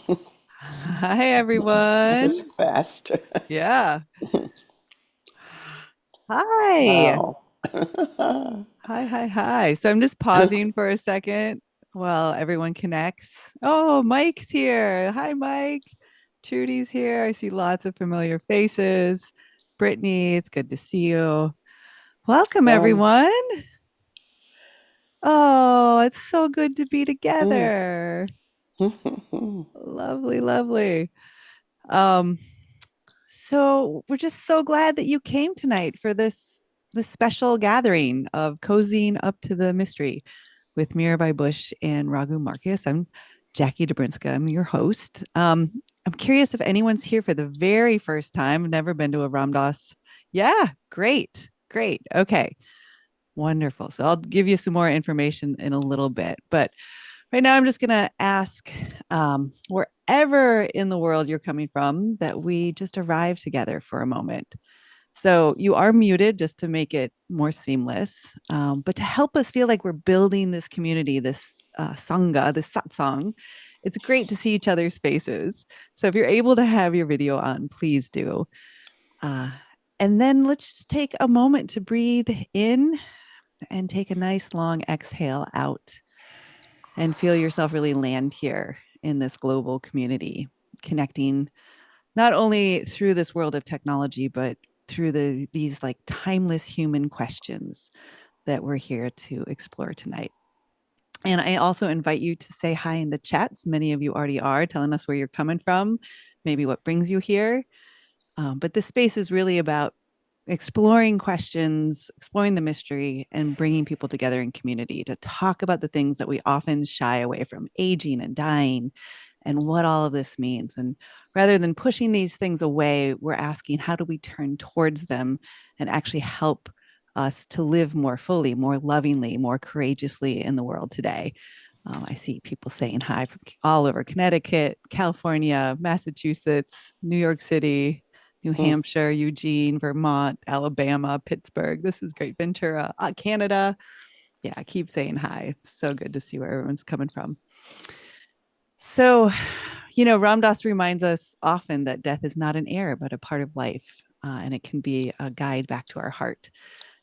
Hi, That everyone. was fast. Yeah. Hi. Wow. Hi, hi, hi. So I'm just pausing for a second while everyone connects. Oh, Mike's here. Hi, Mike. Trudy's here. I see lots of familiar faces. Brittany, it's good to see you. Welcome, Um, everyone. Oh, it's so good to be mm. together. Lovely, lovely. Um, So we're just so glad that you came tonight for this special gathering of cozying up to the mystery with Mirabai Bush and Raghu Markus. I'm Jackie Dobrinska. I'm your host. I'm curious if anyone's here for the very first time. I've never been to a Ramdas. Yeah, great, great. Okay, wonderful. So I'll give you some more information in a little bit, but right now, I'm just going to ask wherever in the world you're coming from that we just arrive together for a moment. So you are muted just to make it more seamless, but to help us feel like we're building this community, this sangha, this satsang. It's great to see each other's faces. So if you're able to have your video on, please do. Uh, and then let's just take a moment to breathe in and take a nice long exhale out and feel yourself really land here in this global community, connecting not only through this world of technology, but through these like timeless human questions that we're here to explore tonight. And I also invite you to say hi in the chats. Many of you already are telling us where you're coming from, maybe what brings you here. But this space is really about exploring questions, exploring the mystery, and bringing people together in community to talk about the things that we often shy away from, aging and dying, and what all of this means. And rather than pushing these things away, we're asking how do we turn towards them and actually help us to live more fully, more lovingly, more courageously in the world today. I see people saying hi from all over Connecticut, California, Massachusetts, New York City, New Hampshire, Eugene, Vermont, Alabama, Pittsburgh. This is great. Ventura, Canada. Yeah, I keep saying hi. It's so good to see where everyone's coming from. So, Ram Dass reminds us often that death is not an error, but a part of life. And it can be a guide back to our heart.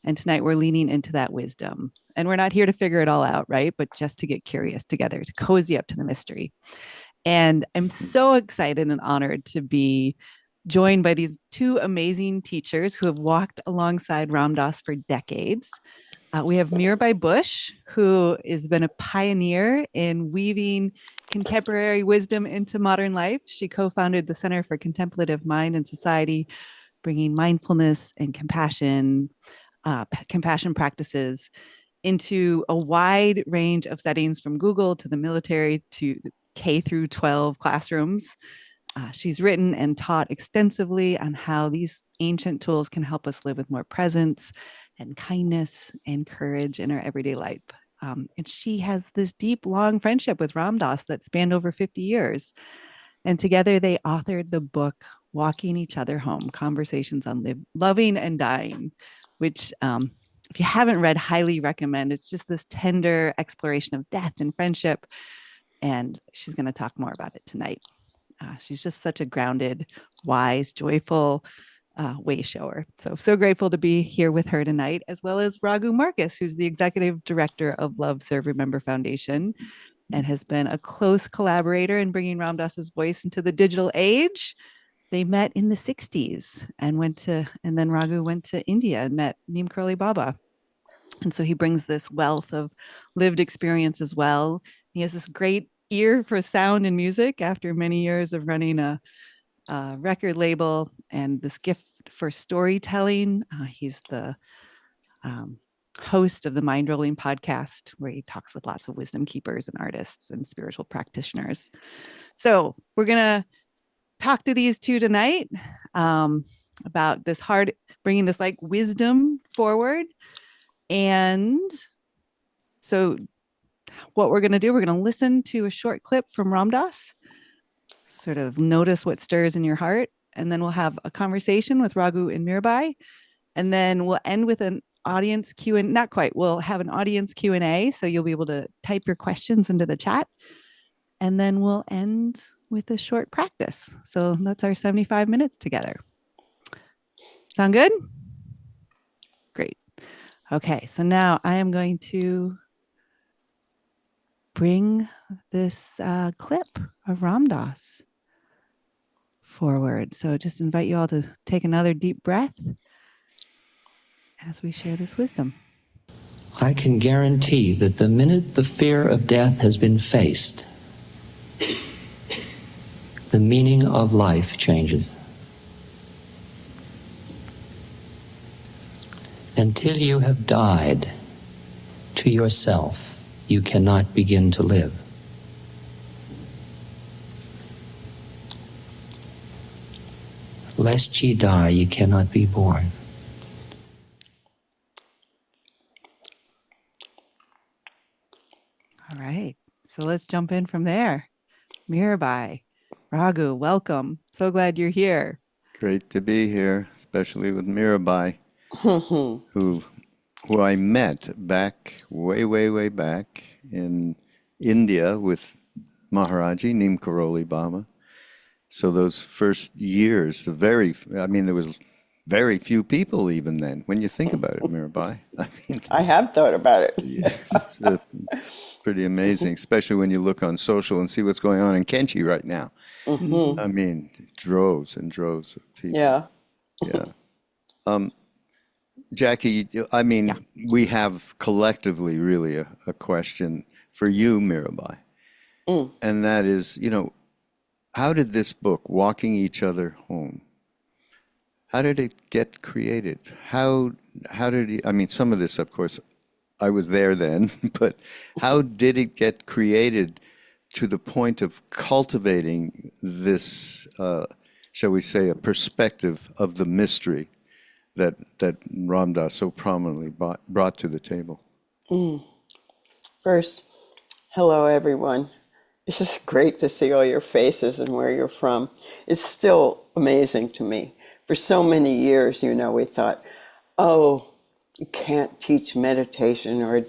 And tonight we're leaning into that wisdom. And we're not here to figure it all out, right? But just to get curious together, to cozy up to the mystery. And I'm so excited and honored to be joined by these two amazing teachers who have walked alongside Ram Dass for decades. We have Mirabai Bush, who has been a pioneer in weaving contemporary wisdom into modern life. She co founded the Center for Contemplative Mind and Society, bringing mindfulness and compassion practices into a wide range of settings from Google to the military to K through 12 classrooms. She's written and taught extensively on how these ancient tools can help us live with more presence and kindness and courage in our everyday life. And she has this deep, long friendship with Ram Dass that spanned over 50 years. And together they authored the book Walking Each Other Home, Conversations on Loving and Dying, which, if you haven't read, highly recommend. It's just this tender exploration of death and friendship. And she's going to talk more about it tonight. She's just such a grounded, wise, joyful way shower. So grateful to be here with her tonight, as well as Raghu Markus, who's the executive director of Love, Serve, Remember Foundation and has been a close collaborator in bringing Ram Dass's voice into the digital age. They met in the 60s and then Raghu went to India and met Neem Karoli Baba. And so he brings this wealth of lived experience as well. He has this great ear for sound and music after many years of running a record label and this gift for storytelling. He's the um, host of the Mind Rolling podcast, where he talks with lots of wisdom keepers and artists and spiritual practitioners. So we're going to talk to these two tonight about bringing this like wisdom forward. And so what we're going to do, we're going to listen to a short clip from Ram Dass, sort of notice what stirs in your heart. And then we'll have a conversation with Raghu and Mirabai. And then we'll end with an audience Q and not quite. We'll have an audience Q&A. So you'll be able to type your questions into the chat. And then we'll end with a short practice. So that's our 75 minutes together. Sound good? Great. Okay, so now I am going to bring this clip of Ram Dass forward. So just invite you all to take another deep breath as we share this wisdom. I can guarantee that the minute the fear of death has been faced, the meaning of life changes. Until you have died to yourself, you cannot begin to live. Lest ye die, ye cannot be born. All right, so let's jump in from there. Mirabai, Raghu, welcome. So glad you're here. Great to be here, especially with Mirabai, who I met back way back in India with Maharaji, Neem Karoli Baba. So those first years, there was very few people even then, when you think about it, Mirabai. I mean, I have thought about it. yeah, it's pretty amazing, especially when you look on social and see what's going on in Kenchi right now. I mean, droves and droves of people. Yeah. Yeah. Jackie, I mean, we have collectively really a question for you, Mirabai. And that is, how did this book, Walking Each Other Home, how did it get created? How did it, I mean, some of this, of course, I was there then, but how did it get created to the point of cultivating this, shall we say, a perspective of the mystery that Ram Dass so prominently brought to the table? First, hello, everyone. It's just great to see all your faces and where you're from. It's still amazing to me. For so many years, we thought, oh, you can't teach meditation or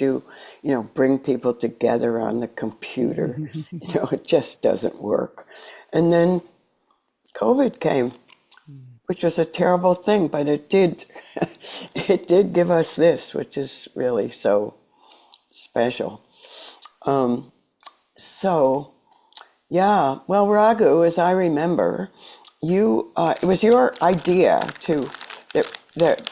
bring people together on the computer. It just doesn't work. And then COVID came, which was a terrible thing, but it did give us this, which is really so special. Well, Raghu, as I remember, it was your idea that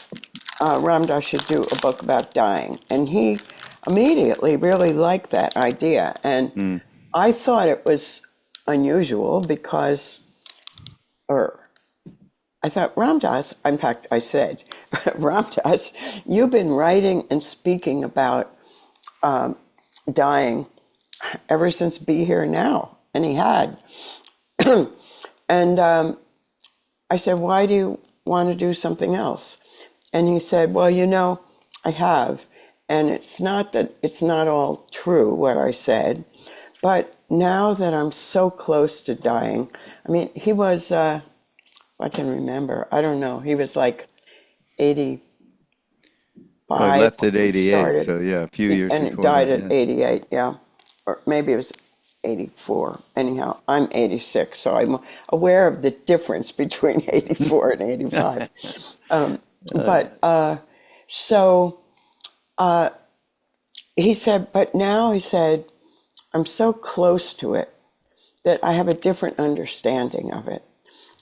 Ram Dass should do a book about dying, and he immediately really liked that idea, and I thought it was unusual because, I thought, Ram Dass, in fact, I said, Ram Dass, you've been writing and speaking about dying ever since Be Here Now. And he had. And I said, why do you want to do something else? And he said, well, I have. And it's not all true what I said. But now that I'm so close to dying, I mean, he was, I can remember, I don't know, he was like 85. I left at 88, so yeah, a few years before. And he died at 88, yeah. Or maybe it was 84. Anyhow, I'm 86, so I'm aware of the difference between 84 and 85. He said, but now he said, I'm so close to it that I have a different understanding of it.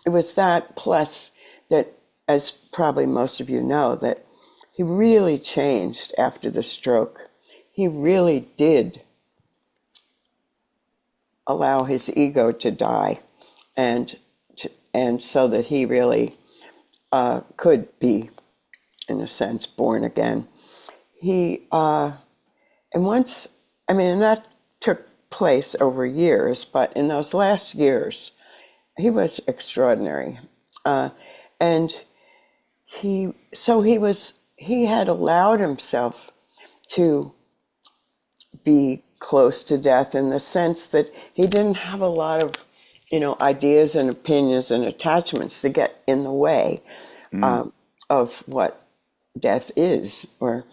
It was that, plus that, as probably most of you know, that he really changed after the stroke. He really did allow his ego to die, and so that he really could be, in a sense, born again. And that took place over years, but in those last years, he was extraordinary. And he had allowed himself to be close to death in the sense that he didn't have a lot of, ideas and opinions and attachments to get in the way of what death is, or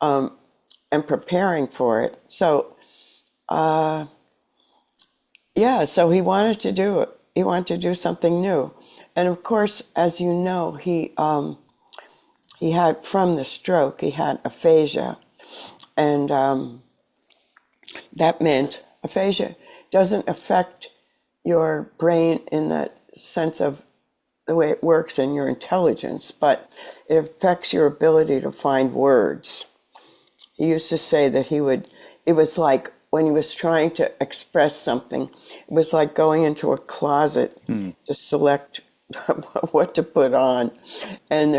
and preparing for it. So yeah, so he wanted to do it. He wanted to do something new. And of course, as you know, he had, from the stroke, he had aphasia. And that meant aphasia doesn't affect your brain in the sense of the way it works in your intelligence, but it affects your ability to find words. He used to say that it was like when he was trying to express something, it was like going into a closet to select what to put on. And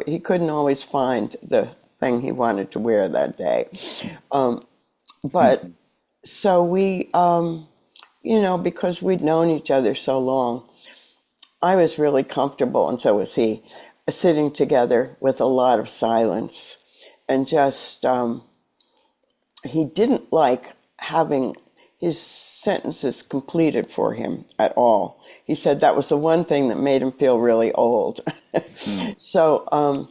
he couldn't always find the thing he wanted to wear that day. But so we, because we'd known each other so long, I was really comfortable, and so was he, sitting together with a lot of silence. And just, he didn't like having his sentences completed for him at all. He said that was the one thing that made him feel really old. So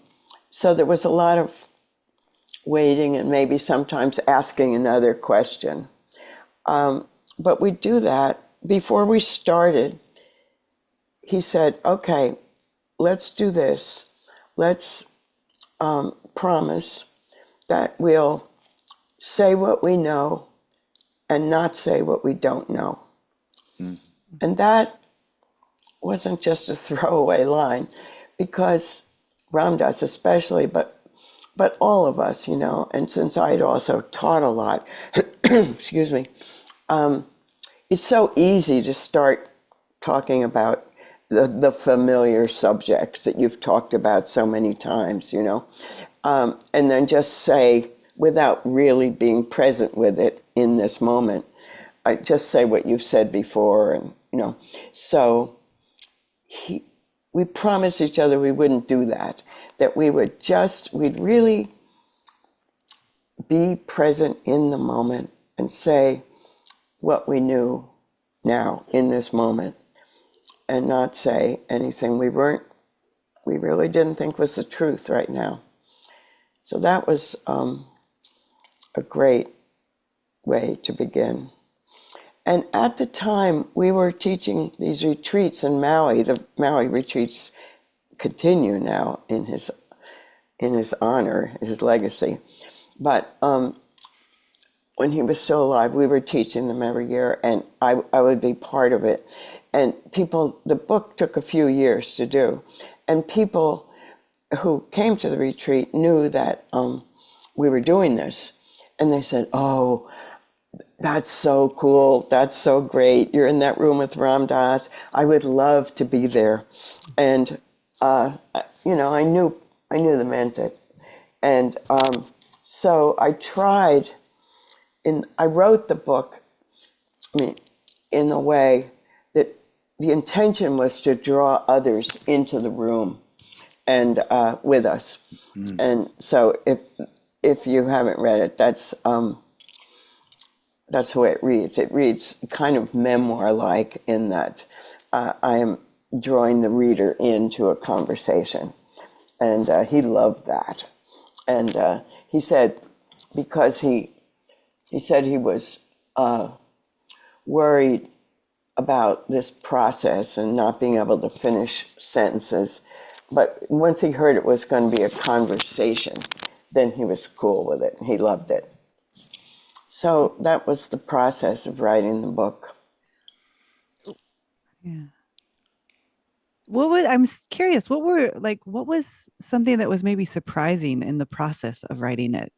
there was a lot of waiting and maybe sometimes asking another question. But we do that. Before we started, he said, okay, let's do this. Let's promise that we'll say what we know and not say what we don't know. And that wasn't just a throwaway line, because Ram Dass especially, but all of us, and since I'd also taught a lot, excuse me, it's so easy to start talking about the familiar subjects that you've talked about so many times, and then just say, without really being present with it in this moment, I just say what you've said before, and so we promised each other we wouldn't do that, that we'd really be present in the moment and say what we knew now in this moment, and not say anything we really didn't think was the truth right now. So that was a great way to begin. And at the time, we were teaching these retreats in Maui. The Maui retreats continue now in his honor, his legacy. But when he was still alive, we were teaching them every year, and I would be part of it. And the book took a few years to do, and people who came to the retreat knew that we were doing this, and they said, "Oh, that's so cool, that's so great, you're in that room with Ram Dass, I would love to be there." And I knew they meant it. And so I wrote the book, in a way that the intention was to draw others into the room and with us. And so if you haven't read it, that's the way it reads. It reads kind of memoir-like, in that I am drawing the reader into a conversation. And he loved that. And he said, because he said he was worried about this process and not being able to finish sentences. But once he heard it was going to be a conversation, then he was cool with it. He loved it. So that was the process of writing the book. Yeah. I'm curious, what was something that was maybe surprising in the process of writing it,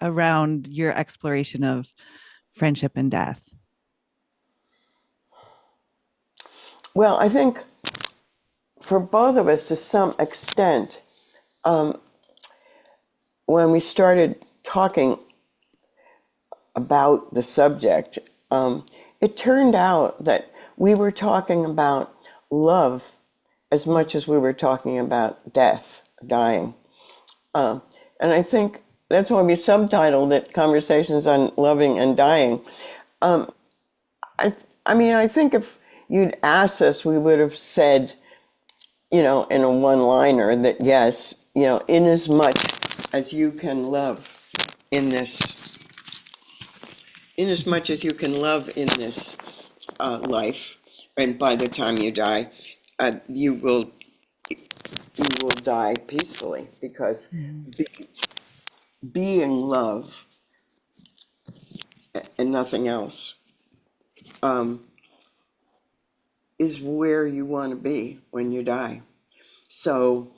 around your exploration of friendship and death? Well, I think for both of us, to some extent, when we started talking about the subject, it turned out that we were talking about love as much as we were talking about death, dying. And I think that's why we subtitled it Conversations on Loving and Dying. I think if you'd asked us, we would have said, in a one-liner, that yes, in as much as you can love in this in as much as you can love in this life, and by the time you die, you will die peacefully, because being love and nothing else is where you want to be when you die. So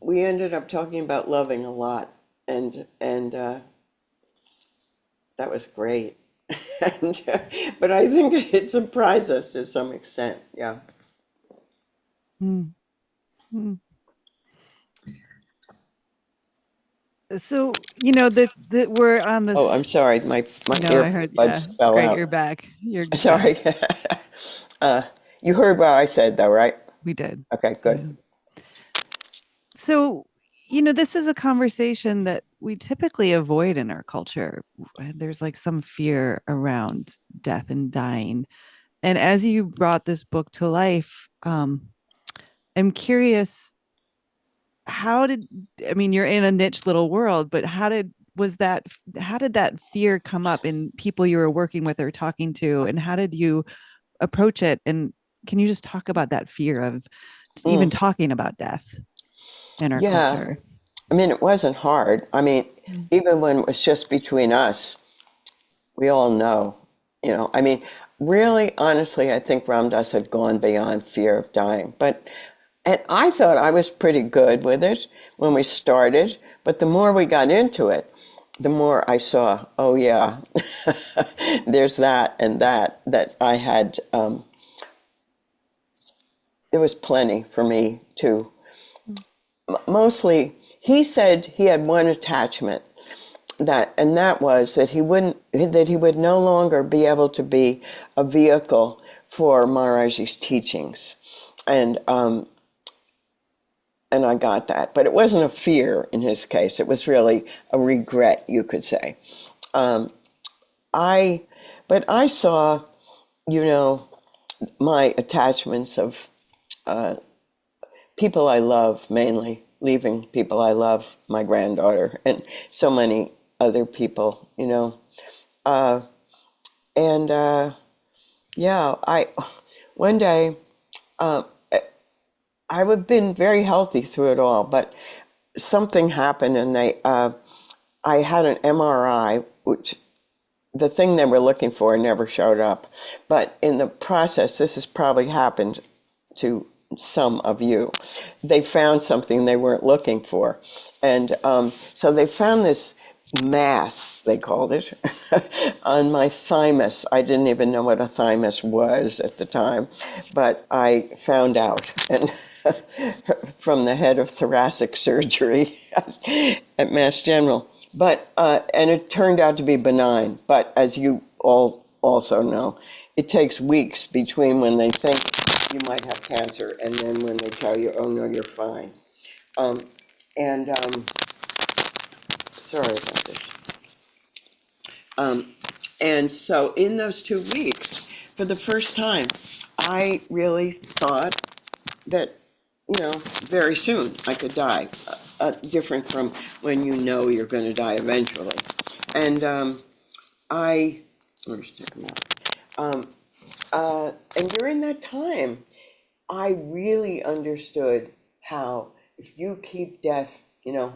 we ended up talking about loving a lot, and that was great. And, but I think it surprised us to some extent. Yeah. Mm. Mm. So, that we're on this. Oh, I'm sorry. My No, I heard. Yeah, earbuds fell great. out. You're back. You're Sorry. back. You heard what I said, though, right? We did. Okay, good. Yeah. So, this is a conversation that we typically avoid in our culture. There's like some fear around death and dying. And as you brought this book to life, I'm curious, you're in a niche little world, but how did that fear come up in people you were working with or talking to, and how did you approach it? And can you just talk about that fear of even talking about death in our culture? I mean, it wasn't hard. I mean, even when it was just between us, we all know, I mean, really, honestly, I think Ram Dass had gone beyond fear of dying. And I thought I was pretty good with it when we started, but the more we got into it, the more I saw, oh yeah, there's that and that I had, there was plenty for me too. Mostly, he said he had one attachment, and that was that he would no longer be able to be a vehicle for Maharaji's teachings. And I got that, but it wasn't a fear in his case. It was really a regret, you could say. But I saw, my attachments of people I love, mainly leaving people I love, my granddaughter, and so many other people, one day, I had been very healthy through it all, but something happened, and I had an MRI, which the thing they were looking for never showed up. But in the process, this has probably happened to some of you. They found something they weren't looking for. And so they found this mass, they called it, on my thymus. I didn't even know what a thymus was at the time, but I found out. And from the head of thoracic surgery at Mass General. But and it turned out to be benign. But as you all also know, it takes weeks between when they think you might have cancer and then when they tell you, oh no, you're fine. Sorry about this. And so in those 2 weeks, for the first time, I really thought that, very soon I could die, different from when you're going to die eventually. And and during that time, I really understood how if you keep death,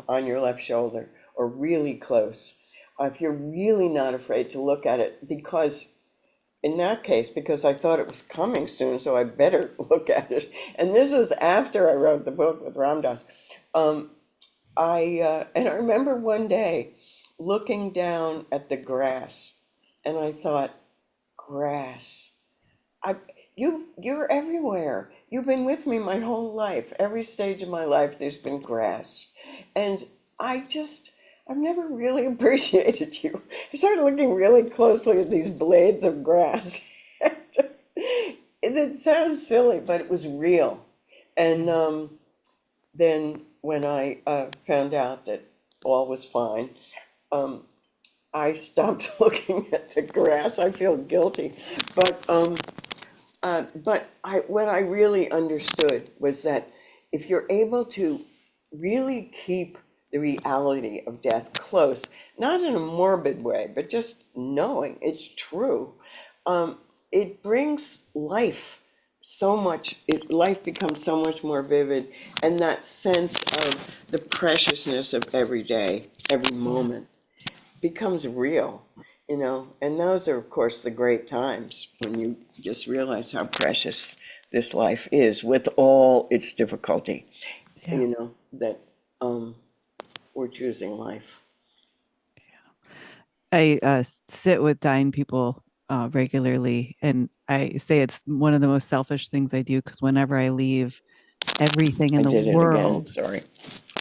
on your left shoulder or really close, if you're really not afraid to look at it, because in that case, because I thought it was coming soon, so I better look at it. And this was after I wrote the book with Ram Dass. I remember one day looking down at the grass, and I thought, grass. You're everywhere. You've been with me my whole life. Every stage of my life, there's been grass. And I've never really appreciated you. I started looking really closely at these blades of grass. It sounds silly, but it was real. And then when I found out that all was fine, I stopped looking at the grass. I feel guilty, but what I really understood was that if you're able to really keep the reality of death close, not in a morbid way, but just knowing it's true, it brings life so much, life becomes so much more vivid, and that sense of the preciousness of every day, every moment becomes real, and those are, of course, the great times when you just realize how precious this life is with all its difficulty, Yeah. that we're choosing life. I sit with dying people regularly, and I say it's one of the most selfish things I do because whenever I leave, everything in I the did it again, world, sorry.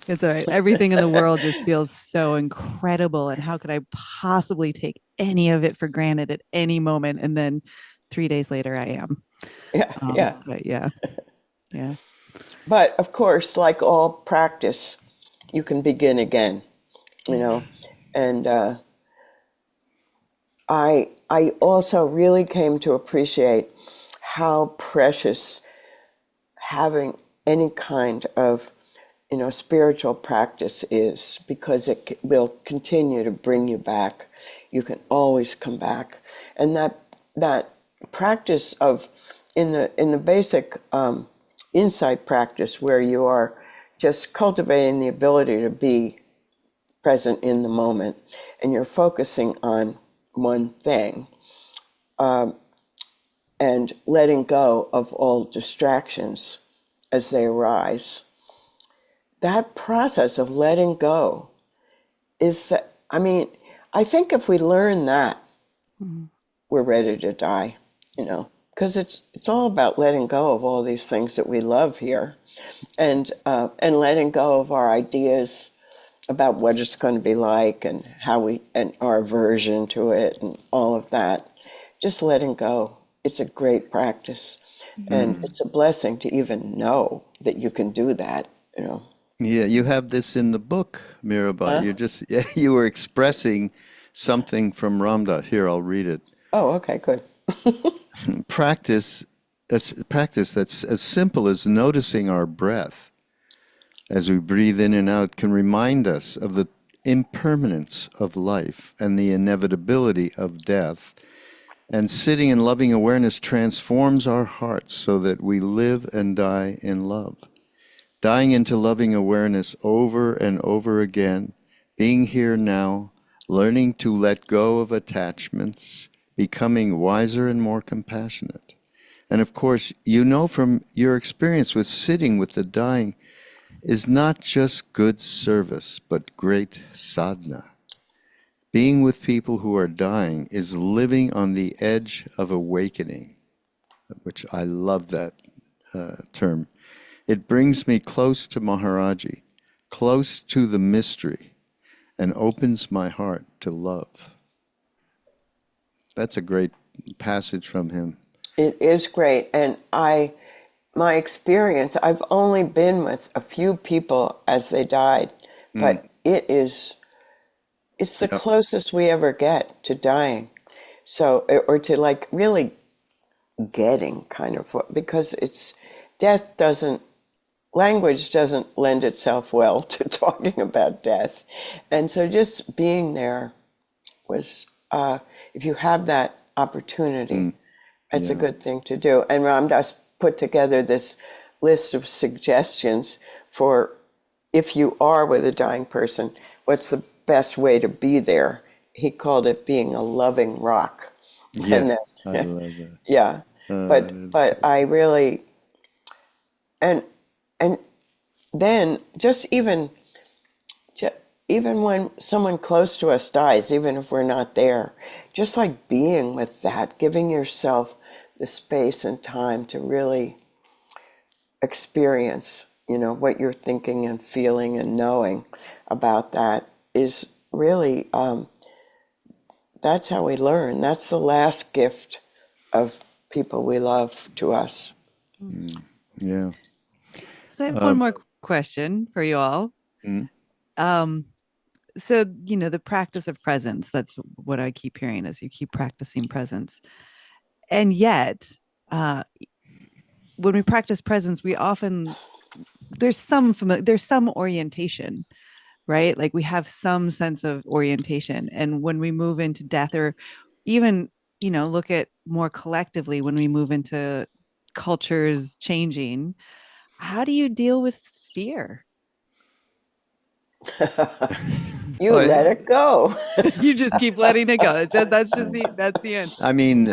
it's all right. Everything in the world just feels so incredible. And how could I possibly take any of it for granted at any moment? And then 3 days later, I am. Yeah. But yeah, yeah, But of course, like all practice, you can begin again, and I also really came to appreciate how precious having any kind of spiritual practice is, because will continue to bring you back. You can always come back, and that practice of in the basic insight practice, where you are just cultivating the ability to be present in the moment, and you're focusing on one thing, and letting go of all distractions as they arise. That process of letting go is that, I think if we learn that, we're ready to die, because it's all about letting go of all these things that we love here, and letting go of our ideas about what it's going to be like, and and our aversion to it, and all of that. Just letting go. It's a great practice, and it's a blessing to even know that you can do that. Yeah, you have this in the book, Mirabai. Huh? You're just you were expressing something from Ramdas. Here, I'll read it. Oh, okay, good. Practice, practice that's as simple as noticing our breath as we breathe in and out can remind us of the impermanence of life and the inevitability of death. And sitting in loving awareness transforms our hearts so that we live and die in love. Dying into loving awareness over and over again, being here now, learning to let go of attachments, becoming wiser and more compassionate. And of course, from your experience with sitting with the dying, is not just good service, but great sadhana. Being with people who are dying is living on the edge of awakening, which I love that term. It brings me close to Maharaji, close to the mystery, and opens my heart to love. That's a great passage from him. It is great, and my experience, I've only been with a few people as they died, but it's the Yep. closest we ever get to dying. So, or to like really getting kind of because death doesn't, language doesn't lend itself well to talking about death. And so just being there was, if you have that opportunity, it's a Yeah. good thing to do. And Ramdas put together this list of suggestions for, if you are with a dying person, what's the best way to be there? He called it being a loving rock. Yeah, And I love that. yeah, That but is so I really, and and then just even when someone close to us dies, even if we're not there, just like being with that, giving yourself the space and time to really experience, what you're thinking and feeling and knowing about that is really, that's how we learn. That's the last gift of people we love to us. Yeah. So I have one more question for you all. Mm. Um, so the practice of presence, that's what I keep hearing, is you keep practicing presence. And yet, when we practice presence, we often there's some orientation, right? Like we have some sense of orientation. And when we move into death, or even, look at more collectively when we move into cultures changing, how do you deal with fear? You Well, let it go. You just keep letting it go. That's the end. I mean,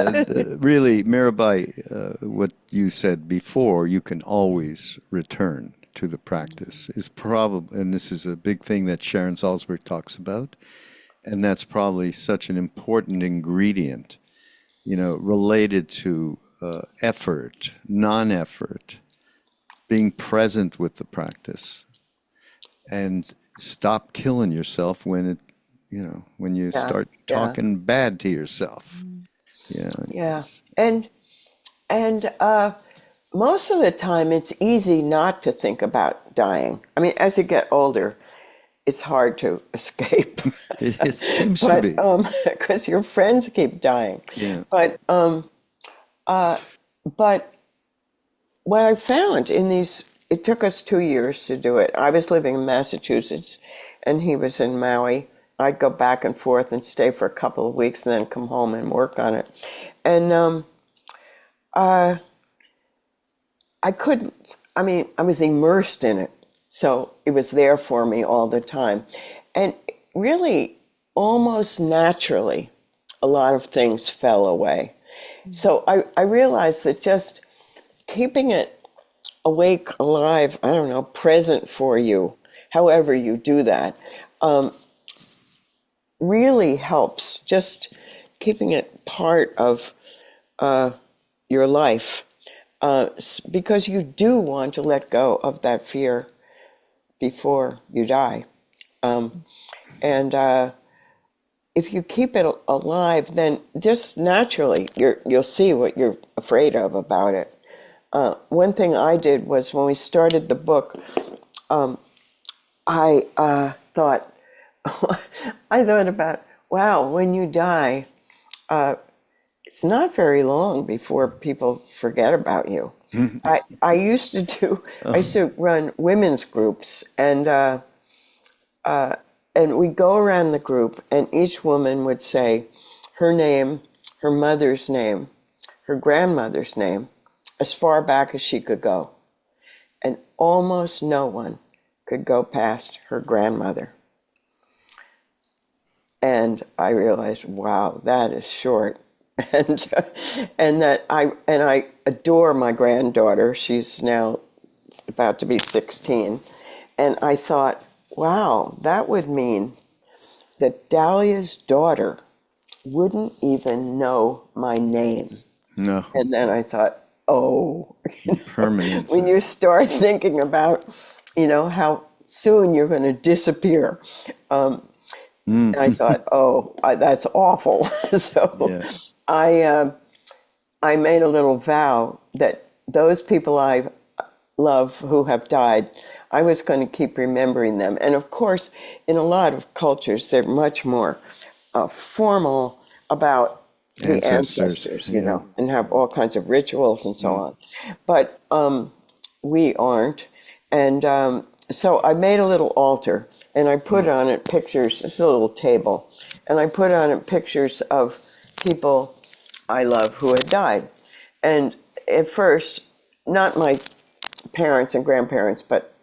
really, Mirabai, what you said before, you can always return to the practice is probably, and this is a big thing that Sharon Salzberg talks about, and that's probably such an important ingredient, related to effort, non-effort, being present with the practice, and stop killing yourself when you Yeah, start yeah, talking bad to yourself. Yeah. yeah. And most of the time, it's easy not to think about dying. I mean, as you get older, it's hard to escape. It seems to But be. because your friends keep dying. Yeah. But but what I found in these, it took us 2 years to do it. I was living in Massachusetts, and he was in Maui. I'd go back and forth and stay for a couple of weeks, and then come home and work on it. And I couldn't. I mean, I was immersed in it, so it was there for me all the time, and really, almost naturally, a lot of things fell away. So I realized that just keeping it awake, alive, I don't know, present for you, however you do that, really helps. Just keeping it part of your life, because you do want to let go of that fear before you die. And if you keep it alive, then just naturally you'll see what you're afraid of about it. One thing I did was when we started the book, I thought, I thought about, wow, when you die, it's not very long before people forget about you. I used to run women's groups, and we'd go around the group, and each woman would say her name, her mother's name, her grandmother's name, as far back as she could go. And almost no one could go past her grandmother. And I realized, wow, that is short. And I adore my granddaughter. She's now about to be 16. And I thought, wow, that would mean that Dahlia's daughter wouldn't even know my name. No. And then I thought, oh, Permanence. when you start thinking about, how soon you're going to disappear, I thought, oh, that's awful. So Yeah. I made a little vow that those people I love who have died, I was going to keep remembering them. And of course, in a lot of cultures, they're much more formal about the ancestors, yeah. and have all kinds of rituals and so on. But we aren't. And so I made a little altar, and I put on it pictures. It's a little table, and I put on it pictures of people I love who had died. And at first, not my parents and grandparents, but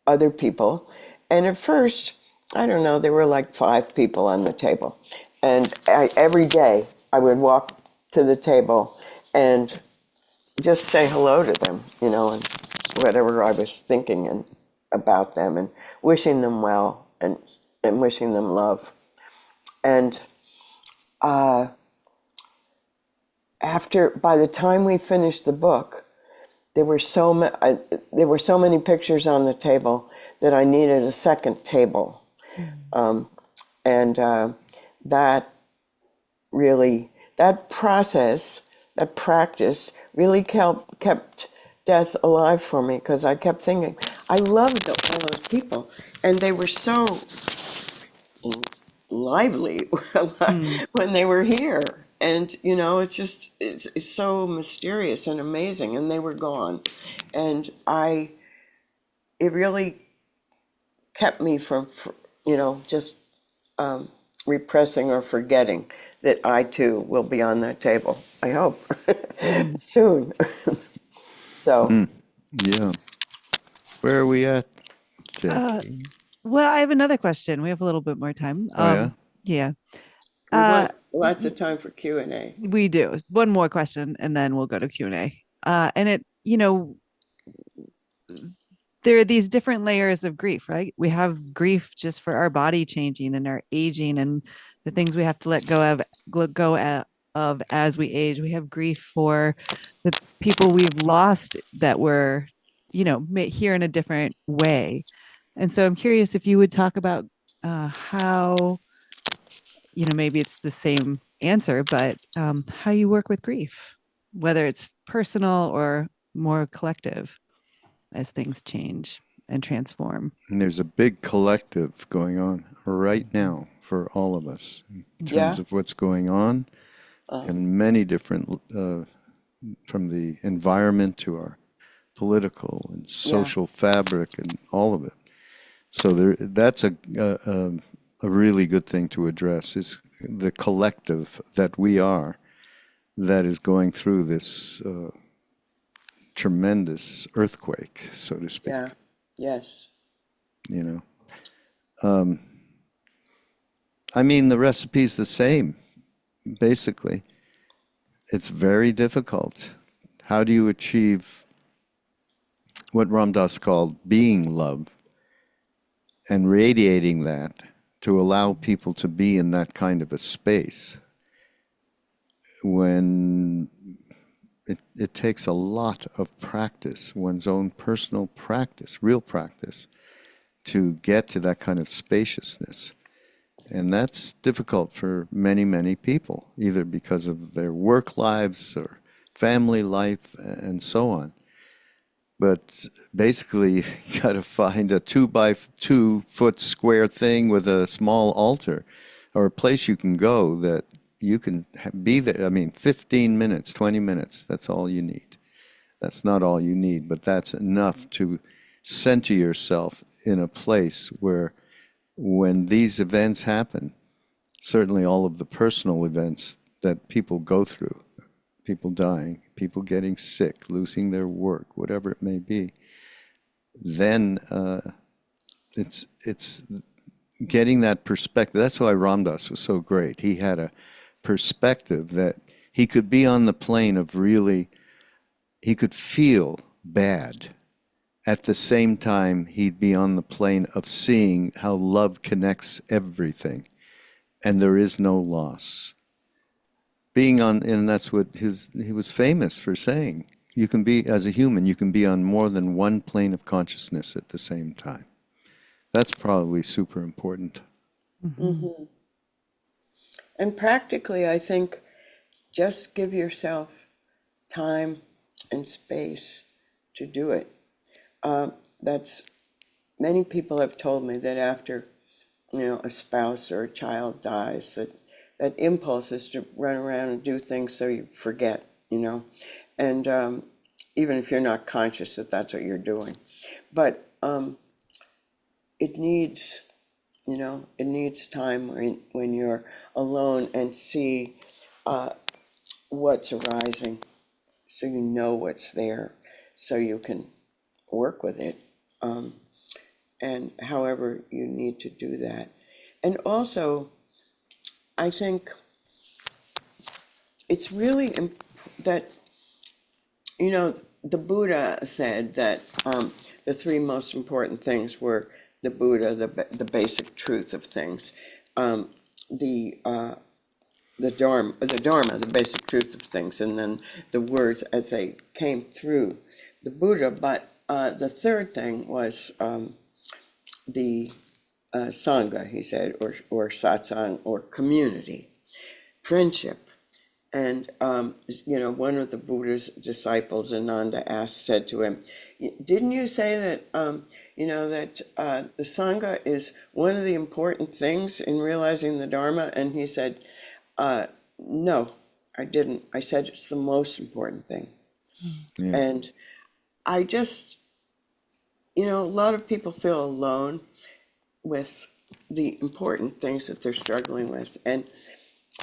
other people. And at first, I don't know, there were like 5 people on the table. And every day I would walk to the table and just say hello to them, and whatever I was thinking and about them, and wishing them well, and wishing them love. And by the time we finished the book, there were so many pictures on the table that I needed a second table. And that process, that practice really kept death alive for me, because I kept thinking, I loved all those people, and they were so lively when they were here. And, it's so mysterious and amazing, and they were gone. And it really kept me from, just repressing or forgetting that I too will be on that table. I hope soon. So, Yeah. Where are we at, Uh, Jackie? well, I have another question. We have a little bit more time. Oh, yeah? Yeah. we Uh, want lots of time for Q&A. we do. One more question, and then we'll go to Q&A. And there are these different layers of grief, right? We have grief just for our body changing and our aging and the things we have to let go of as we age. We have grief for the people we've lost that were, here in a different way. And so I'm curious if you would talk about how, maybe it's the same answer, but how you work with grief, whether it's personal or more collective as things change and transform. And there's a big collective going on right now for all of us in terms Yeah. of what's going on in many different, from the environment to our political and social fabric and all of it. So that's a really good thing to address, is the collective that we are that is going through this tremendous earthquake, so to speak. Yeah. Yes. You know, I mean, the recipe's the same, basically. It's very difficult. How do you achieve what Ram Dass called being love and radiating that to allow people to be in that kind of a space when it takes a lot of practice, one's own personal practice, real practice, to get to that kind of spaciousness. And that's difficult for many, many people, either because of their work lives or family life and so on. But basically, you got to find a 2 by 2 foot square thing with a small altar or a place you can go that you can be there. I mean, 15 minutes, 20 minutes, that's all you need. That's not all you need, but that's enough to center yourself in a place where when these events happen, certainly all of the personal events that people go through, people dying, people getting sick, losing their work, whatever it may be, then it's getting that perspective. That's why Ram Dass was so great. He had a perspective that he could be on the plane of really, he could feel bad. At the same time, he'd be on the plane of seeing how love connects everything, and there is no loss. Being on, and that's what he was famous for saying. You can be, as a human, you can be on more than one plane of consciousness at the same time. That's probably super important. Mm-hmm. And practically, I think just give yourself time and space to do it. That's many people have told me that after a spouse or a child dies, that impulse is to run around and do things so you forget, and even if you're not conscious that that's what you're doing, but it needs it needs time when you're alone and see what's arising, so you know what's there, so you can work with it, and however you need to do that. And also, I think it's really that, the Buddha said that the three most important things were the Buddha, the basic truth of things, the Dharma, the basic truth of things, and then the words as they came through the Buddha. But the third thing was the Sangha, he said, or satsang, or community, friendship. And one of the Buddha's disciples, Ananda, said to him, "Didn't you say that the Sangha is one of the important things in realizing the Dharma?" And he said, "No, I didn't. I said it's the most important thing." Yeah. And I just, a lot of people feel alone, with the important things that they're struggling with. And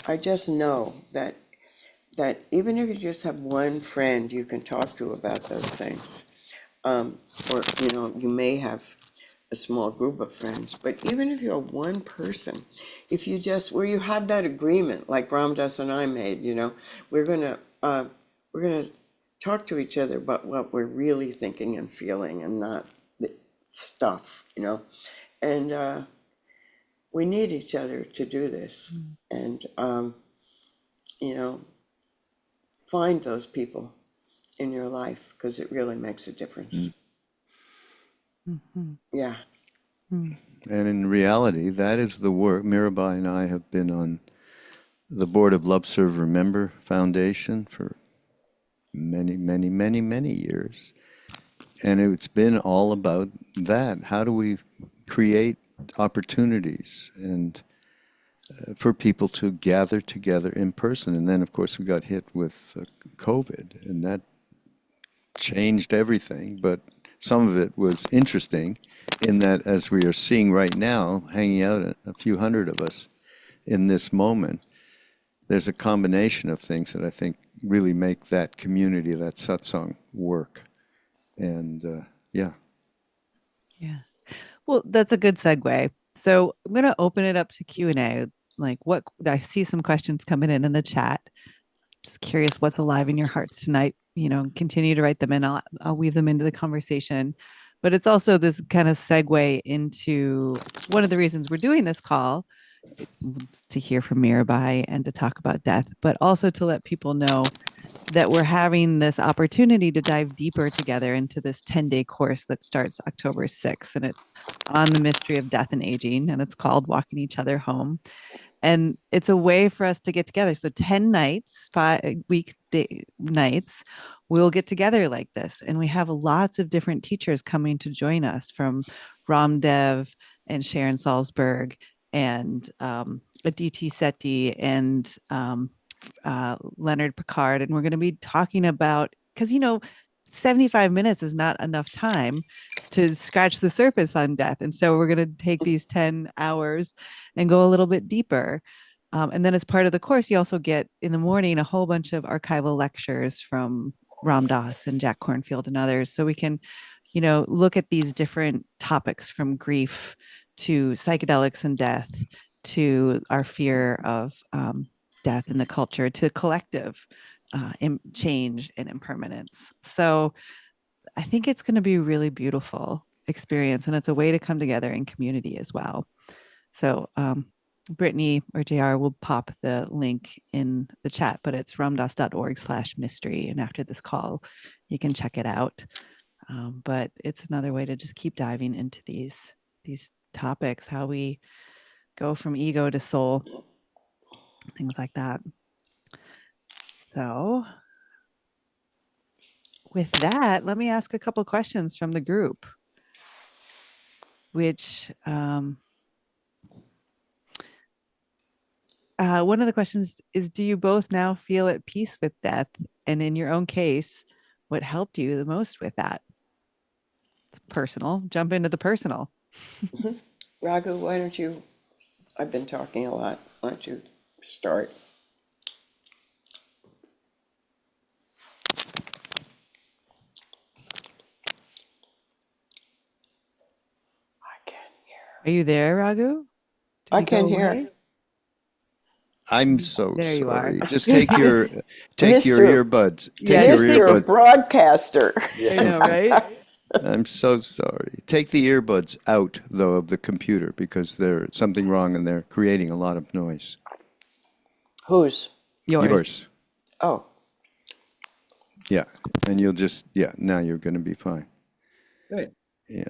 I just know that even if you just have one friend you can talk to about those things, or you may have a small group of friends, but even if you're one person, if you just where you have that agreement, like Ramdas and I made, we're gonna talk to each other about what we're really thinking and feeling, and not the stuff, and we need each other to do this, and you know, find those people in your life because it really makes a difference. Mm-hmm. Yeah. Mm-hmm. And in reality, that is the work. Mirabai and I have been on the board of Love Serve Remember Foundation for many, many, many, many years. And it's been all about that. How do we create opportunities and for people to gather together in person? And then, of course, we got hit with COVID, and that changed everything. But some of it was interesting in that, as we are seeing right now, hanging out a few hundred of us in this moment, there's a combination of things that I think really make that community, that satsang, work. And yeah. Yeah. Well, that's a good segue. So I'm going to open it up to Q&A. Like what I see some questions coming in the chat. Just curious what's alive in your hearts tonight. Continue to write them in. I'll weave them into the conversation. But it's also this kind of segue into one of the reasons we're doing this call, to hear from Mirabai and to talk about death, but also to let people know that we're having this opportunity to dive deeper together into this 10-day course that starts October 6th. And it's on the mystery of death and aging, and it's called Walking Each Other Home. And it's a way for us to get together. So 10 nights, 5 weekday nights, we'll get together like this. And we have lots of different teachers coming to join us, from Ramdev and Sharon Salzberg and Aditi Sethi and Leonard Picard. And we're going to be talking about, because 75 minutes is not enough time to scratch the surface on death. And so we're going to take these 10 hours and go a little bit deeper. And then as part of the course, you also get in the morning a whole bunch of archival lectures from Ram Dass and Jack Kornfield and others. So we can, look at these different topics, from grief to psychedelics and death, to our fear of death in the culture, to collective change and impermanence. So I think it's going to be a really beautiful experience, and it's a way to come together in community as well. So Brittany or JR will pop the link in the chat, but it's ramdas.org/mystery. And after this call, you can check it out. But it's another way to just keep diving into these topics, how we go from ego to soul, things like that. So with that, let me ask a couple questions from the group, which one of the questions is, do you both now feel at peace with death? And in your own case, what helped you the most with that? It's personal. Jump into the personal. Raghu, why don't you? I've been talking a lot. Why don't you start? I can't hear. Are you there, Raghu? I can't hear. I'm so There you are. sorry. Just take your Mr. earbuds. Yeah, Take your Mr. earbuds. Broadcaster. I know, right? I'm so sorry. Take the earbuds out, though, of the computer, because there's something wrong and they're creating a lot of noise. Whose? Yours. Oh, Yeah. And you'll just, now you're going to be fine. good. Yeah.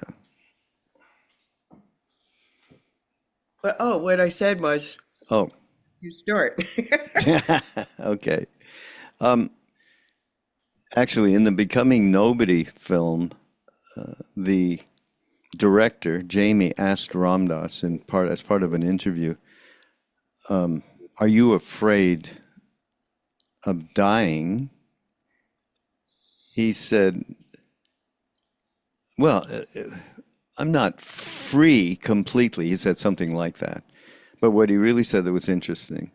But what I said was, Oh, you start. okay. Actually, in the Becoming Nobody film, the director, Jamie, asked Ramdas as part of an interview, are you afraid of dying? He said, well, I'm not free completely. He said something like that. But what he really said that was interesting,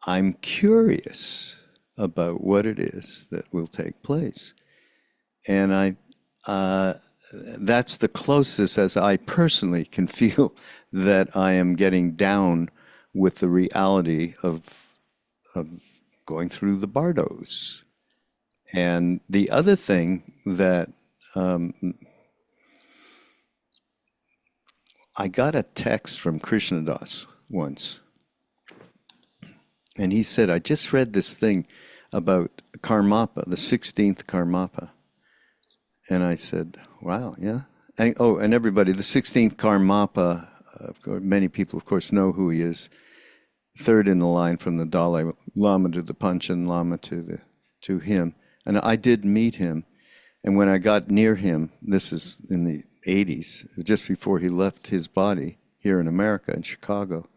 I'm curious about what it is that will take place. And that's the closest as I personally can feel that I am getting down with the reality of going through the bardos. And the other thing that I got a text from Krishnadas once, and he said, I just read this thing about Karmapa, the 16th Karmapa. And I said, wow, yeah. And everybody, the 16th Karmapa, of course, many people, of course, know who he is. Third in the line from the Dalai Lama to the Panchen Lama to him. And I did meet him. And when I got near him, this is in the 80s, just before he left his body here in America, in Chicago.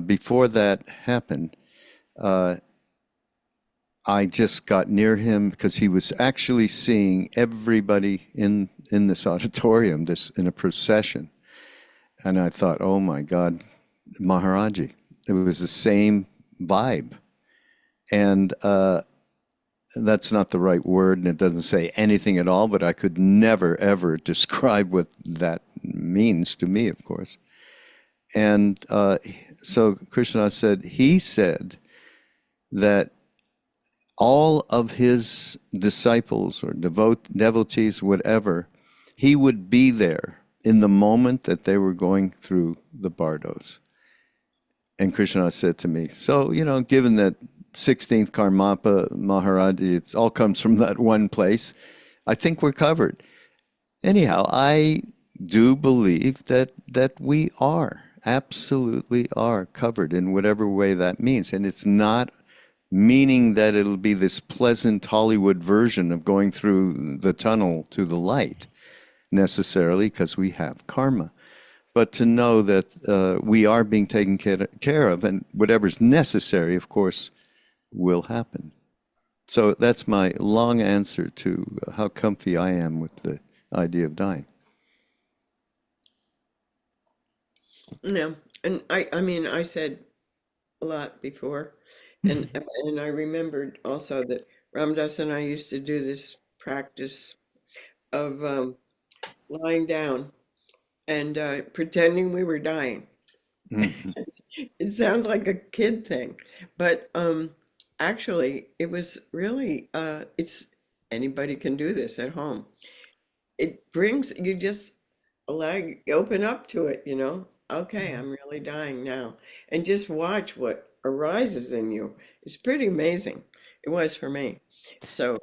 Before that happened, I just got near him because he was actually seeing everybody in this auditorium, this in a procession. And I thought, oh my God, Maharaji. It was the same vibe. And that's not the right word, and it doesn't say anything at all, but I could never, ever describe what that means to me, of course. And so Krishna said, he said that all of his disciples or devotees, whatever, he would be there in the moment that they were going through the bardos. And Krishna said to me, so, given that 16th Karmapa, Maharaji, it all comes from that one place, I think we're covered. Anyhow, I do believe that we are, absolutely are covered in whatever way that means. And it's not meaning that it'll be this pleasant Hollywood version of going through the tunnel to the light, necessarily, because we have karma. But to know that we are being taken care of, and whatever's necessary, of course, will happen. So that's my long answer to how comfy I am with the idea of dying. Yeah, and I mean, I said a lot before, and I remembered also that Ramdas and I used to do this practice of lying down and pretending we were dying. Mhm. It sounds like a kid thing, but actually, it was really it's anybody can do this at home. It brings you just allow you open up to it, you know. Okay, I'm really dying now, and just watch what arises in you. It's pretty amazing. It was for me. So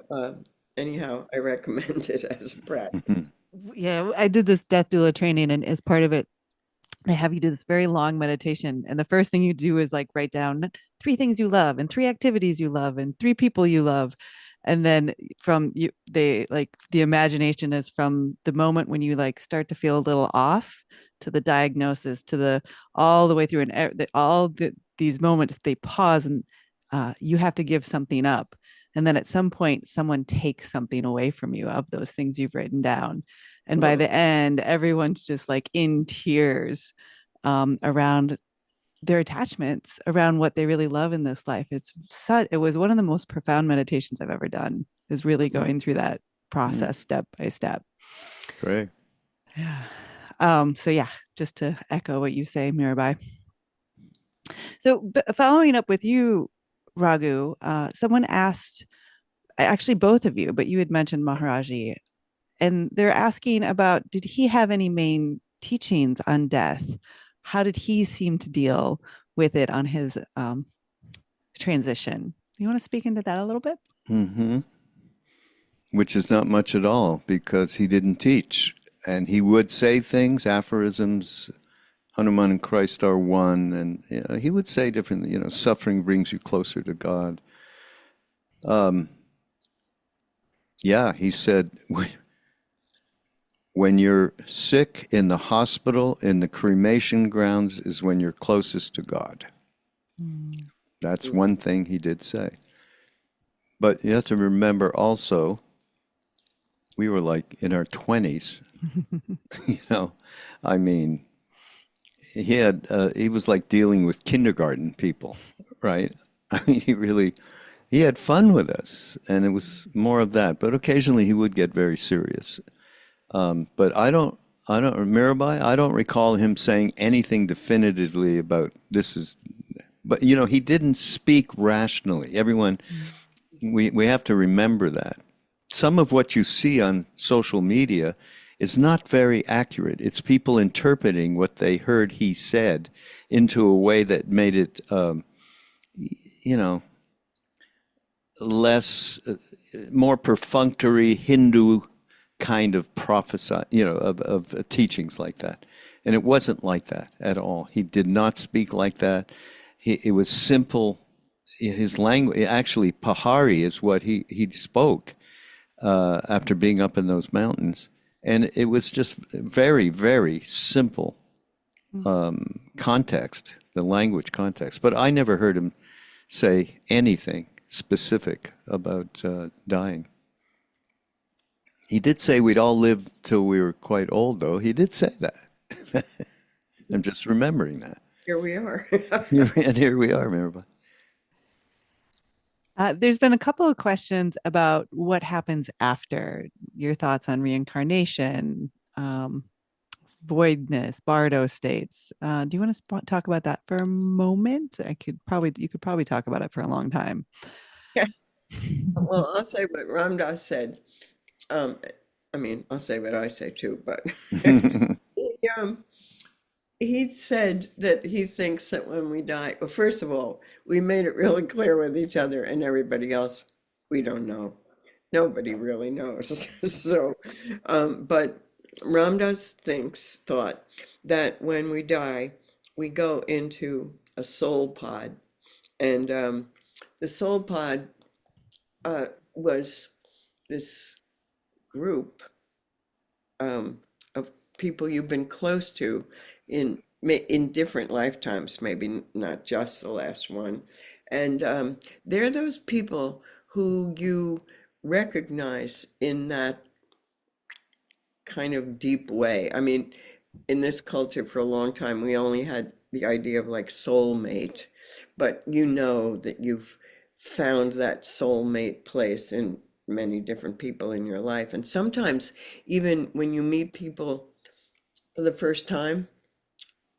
anyhow, I recommend it as a practice. Yeah, I did this death doula training, and as part of it, they have you do this very long meditation. And the first thing you do is like write down 3 things you love and 3 activities you love and 3 people you love. And then from you, they like the imagination is from the moment when you like start to feel a little off to the diagnosis to the all the way through, and these moments they pause, and you have to give something up. And then at some point, someone takes something away from you of those things you've written down. And by Oh, the end, everyone's just like in tears around their attachments, around what they really love in this life. It was one of the most profound meditations I've ever done, is really going through that process step by step. Great. Yeah. So yeah, just to echo what you say, Mirabai. So following up with you, Raghu, someone asked, actually both of you, but you had mentioned Maharaji, and they're asking about, did he have any main teachings on death? How did he seem to deal with it on his transition? You want to speak into that a little bit? Mm-hmm. Which is not much at all, because he didn't teach. And he would say things, aphorisms, Hanuman and Christ are one, and he would say different, suffering brings you closer to God. Yeah, he said, when you're sick in the hospital, in the cremation grounds, is when you're closest to God. That's one thing he did say. But you have to remember also we were like in our 20s, you know. I mean, he was like dealing with kindergarten people, right? I mean, he had fun with us, and it was more of that. But occasionally he would get very serious. But Mirabai, I don't recall him saying anything definitively about this is, but you know, he didn't speak rationally. Everyone, we have to remember that. Some of what you see on social media is not very accurate. It's people interpreting what they heard he said into a way that made it, you know, less, more perfunctory Hindu kind of prophesy, you know, of teachings like that. And it wasn't like that at all. He did not speak like that. It was simple. His language, actually, Pahari is what he spoke after being up in those mountains. And it was just very, very simple context, the language context. But I never heard him say anything specific about dying. He did say we'd all live till we were quite old, though. He did say that. I'm just remembering that. Here we are. And here we are, Mirabai. There's been a couple of questions about what happens after, your thoughts on reincarnation, voidness, bardo states. Do you want to talk about that for a moment? You could probably talk about it for a long time. Yeah. Well, I'll say what Ram Dass said. I mean, I'll say what I say too, but he said that he thinks that when we die, well, first of all, we made it really clear with each other and everybody else, we don't know. Nobody really knows. So, but Ram Dass thought that when we die, we go into a soul pod. And the soul pod was this group of people you've been close to in different lifetimes, maybe not just the last one. And they're those people who you recognize in that kind of deep way. I mean, in this culture for a long time, we only had the idea of like soulmate, but you know that you've found that soulmate place in many different people in your life. And sometimes, even when you meet people for the first time,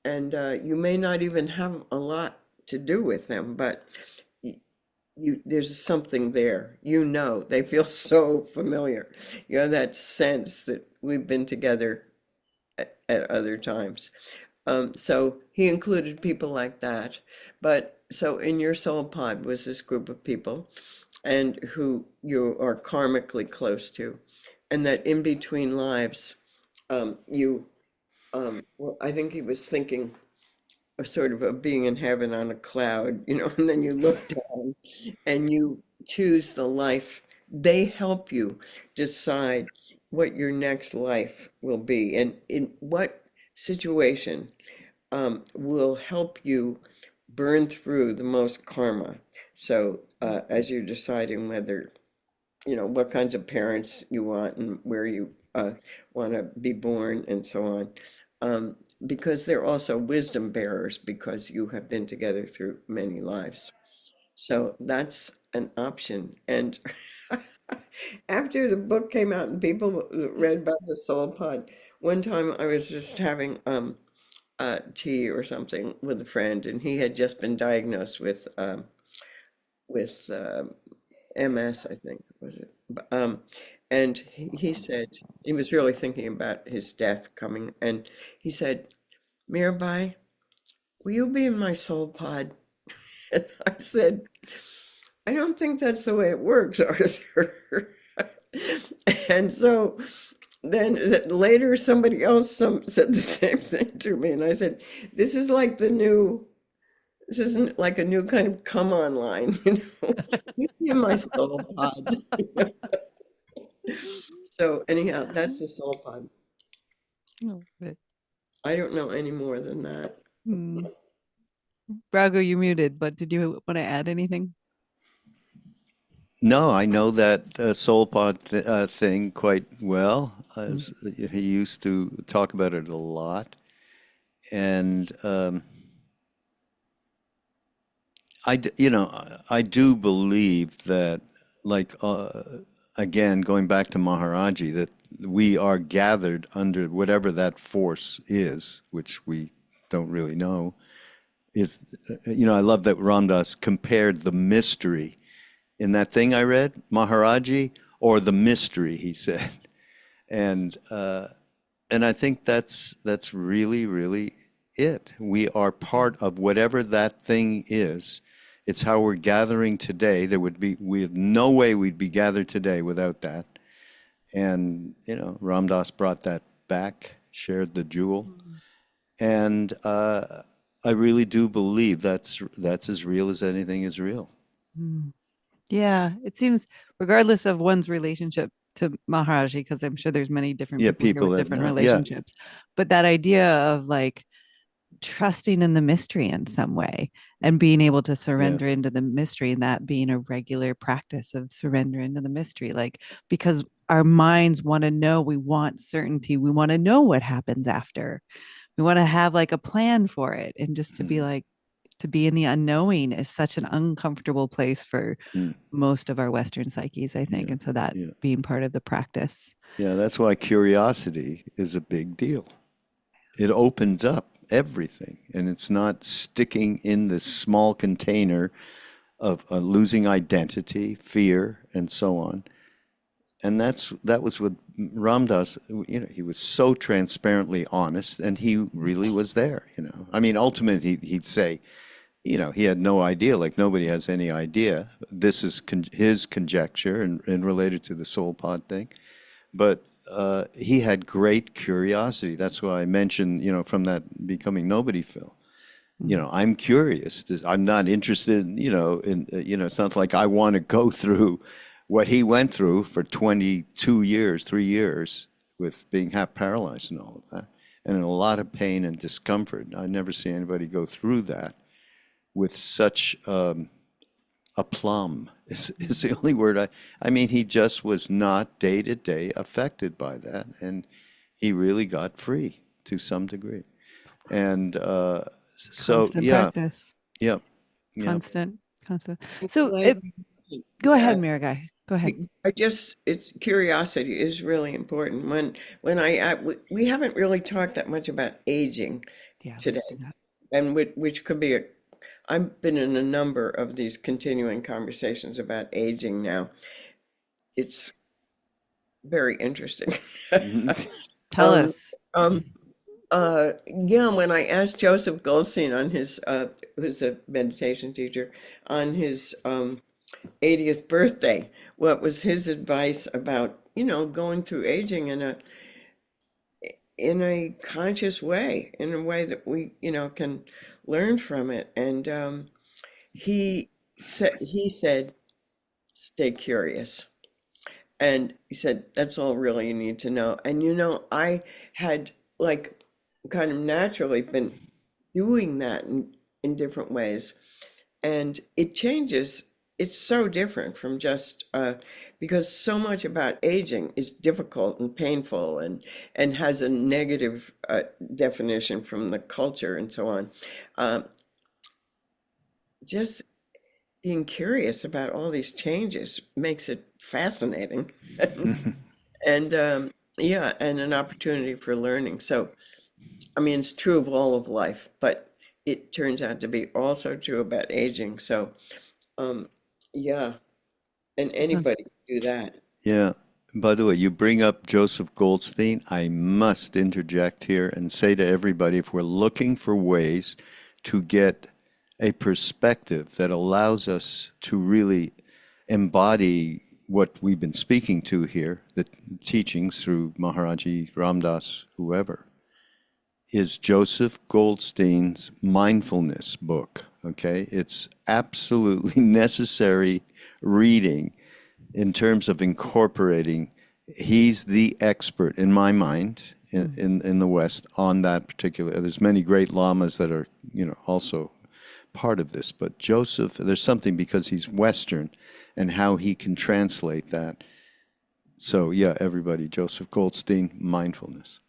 and you may not even have a lot to do with them, but there's something there. You know, they feel so familiar. You have that sense that we've been together at other times. So he included people like that. But so in your soul pod was this group of people and who you are karmically close to. And that in between lives, well, I think he was thinking of sort of being in heaven on a cloud, you know, and then you look down and you choose the life. They help you decide what your next life will be and in what situation will help you burn through the most karma. So as you're deciding whether, you know, what kinds of parents you want and where you want to be born and so on. Because they're also wisdom bearers because you have been together through many lives. So that's an option. And after the book came out and people read about the soul pod, one time I was just having tea or something with a friend, and he had just been diagnosed with MS, I think was it. And he said he was really thinking about his death coming, and he said, "Mirabai, will you be in my soul pod?" And I said, "I don't think that's the way it works, Arthur." And so then later somebody else said the same thing to me, and I said, "This is like this isn't like a new kind of come on line, you know, in my soul pod." So anyhow, that's the soul pod. Oh, good. I don't know any more than that. Raghu, you muted, but did you want to add anything? No, I know that soul pod thing quite well. Mm. As he used to talk about it a lot, and I do believe that, like, again, going back to Maharaji, that we are gathered under whatever that force is, which we don't really know. Is I love that Ramdas compared the mystery in that thing I read, Maharaji, or the mystery, he said. And I think that's really, really it. We are part of whatever that thing is. It's how we're gathering today. We have no way we'd be gathered today without that. And, Ramdas brought that back, shared the jewel. And I really do believe that's as real as anything is real. Mm. Yeah, it seems regardless of one's relationship to Maharaji, because I'm sure there's many different Yeah, people here people with that different know. Yeah. relationships, but that idea of like trusting in the mystery in some way and being able to Yeah. surrender into the mystery, and that being a regular practice of surrender into the mystery, like because our minds want to know, we want certainty, we want to know what happens after, we want to have like a plan for it, and just to be Mm. like, to be in the unknowing is such an uncomfortable place for Mm. most of our Western psyches, I think. Yeah. And so that Yeah. being part of the practice. Yeah, that's why curiosity is a big deal. It opens up everything, and it's not sticking in this small container of losing identity, fear, and so on. And that was with Ramdas. He was so transparently honest, and he really was there. I mean, ultimately, he'd say, he had no idea, like nobody has any idea. This is his conjecture and related to the soul pod thing. But he had great curiosity. That's why I mentioned, from that Becoming Nobody film. I'm curious. I'm not interested, it's not like I want to go through what he went through for 22 years, 3 years, with being half paralyzed and all of that, and in a lot of pain and discomfort. I never see anybody go through that with such aplomb is the only word I mean, he just was not day to day affected by that, and he really got free to some degree. And so, Constant yeah, practice. yeah, yeah. Constant. I'm So glad you mentioned go ahead, that. Mirabai. Go ahead. It's curiosity is really important. When we haven't really talked that much about aging Yeah, today, let's do that. and which could be I've been in a number of these continuing conversations about aging now. It's very interesting. Mhm. Tell Um, us. um, yeah, when I asked Joseph Goldstein on who's a meditation teacher, on his 80th birthday, what was his advice about, going through aging in a conscious way, in a way that we, can learn from it. And he said, stay curious. And he said, that's all really you need to know. And I had like kind of naturally been doing that in different ways. And it changes. It's so different from just because so much about aging is difficult and painful and has a negative definition from the culture and so on. Um, just being curious about all these changes makes it fascinating. And yeah, and an opportunity for learning. So, I mean, it's true of all of life, but it turns out to be also true about aging. So, um, yeah, and anybody can do that. Yeah. By the way, you bring up Joseph Goldstein. I must interject here and say to everybody, if we're looking for ways to get a perspective that allows us to really embody what we've been speaking to here, the teachings through Maharaji, Ramdas, whoever, is Joseph Goldstein's mindfulness book. Okay, it's absolutely necessary reading in terms of incorporating. He's the expert in my mind in the West on that particular. There's many great lamas that are also part of this, but Joseph, there's something because he's Western and how he can translate that. So yeah, everybody, Joseph Goldstein, mindfulness.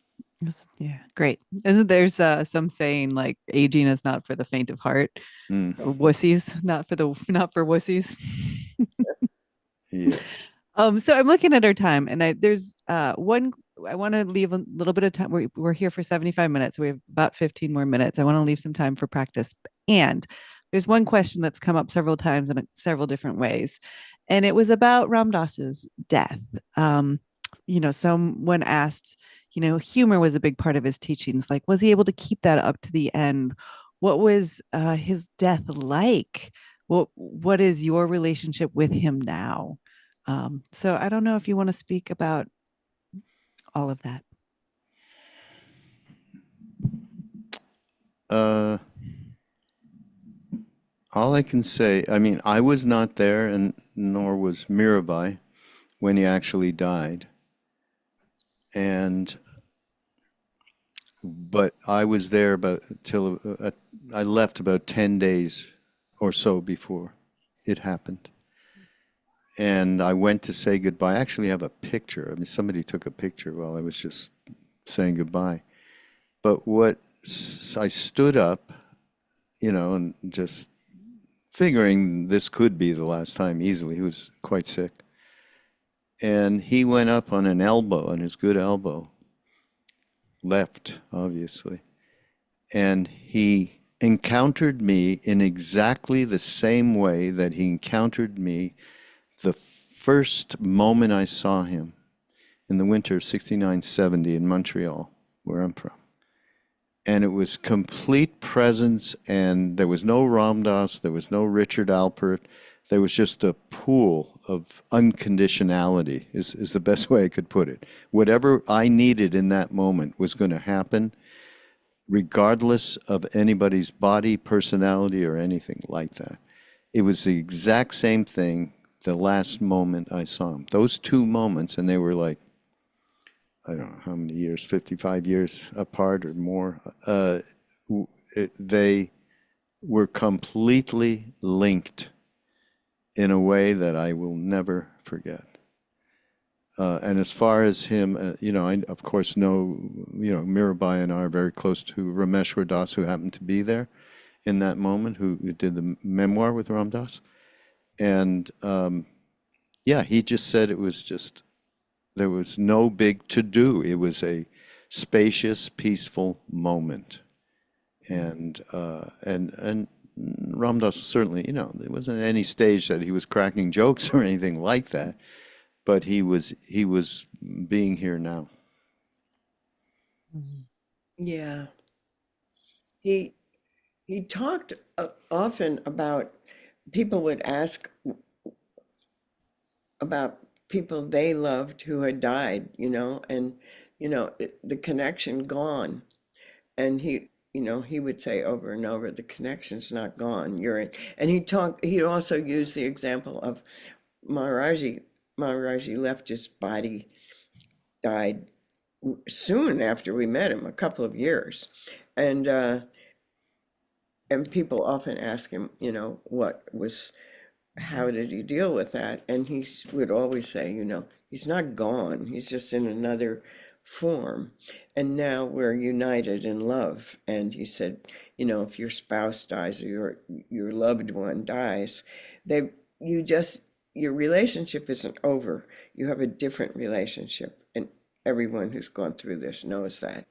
Yeah, great. Isn't there's some saying like aging is not for the faint of heart, or wussies, not for wussies. Yeah. So I'm looking at our time, and there's one. I want to leave a little bit of time. We're here for 75 minutes. So we have about 15 more minutes. I want to leave some time for practice. And there's one question that's come up several times in several different ways, and it was about Ram Dass's death. Someone asked, humor was a big part of his teachings. Like, was he able to keep that up to the end? What was his death like? What is your relationship with him now? So I don't know if you want to speak about all of that. All I can say, I mean, I was not there, and nor was Mirabai when he actually died. But I was there I left about 10 days or so before it happened. And I went to say goodbye. I actually have a picture. I mean, somebody took a picture while I was just saying goodbye. But I stood up, and just figuring this could be the last time easily. He was quite sick. And he went up on his good elbow, left, obviously. And he encountered me in exactly the same way that he encountered me the first moment I saw him in the winter of 69-70 in Montreal, where I'm from. And it was complete presence, and there was no Ram Dass, there was no Richard Alpert. There was just a pool of unconditionality, is the best way I could put it. Whatever I needed in that moment was going to happen, regardless of anybody's body, personality, or anything like that. It was the exact same thing the last moment I saw him. Those two moments, and they were like, I don't know how many years, 55 years apart or more, they were completely linked in a way that I will never forget. And as far as him, I of course know, Mirabai and I are very close to Rameshwar Das, who happened to be there in that moment, who did the memoir with Ram Dass. And he just said there was no big to-do. It was a spacious, peaceful moment. And Ram Dass certainly, there wasn't any stage that he was cracking jokes or anything like that, but he was being here now. Yeah. He talked often about, people would ask about people they loved who had died, and the connection gone. And he would say over and over, the connection's not gone, you're in. And he also used the example of Maharaji. Maharaji left his body, died soon after we met him, a couple of years. And people often ask him, how did he deal with that? And he would always say, he's not gone, he's just in another form. And now we're united in love. And he said, if your spouse dies or your loved one dies, your relationship isn't over. You have a different relationship. And everyone who's gone through this knows that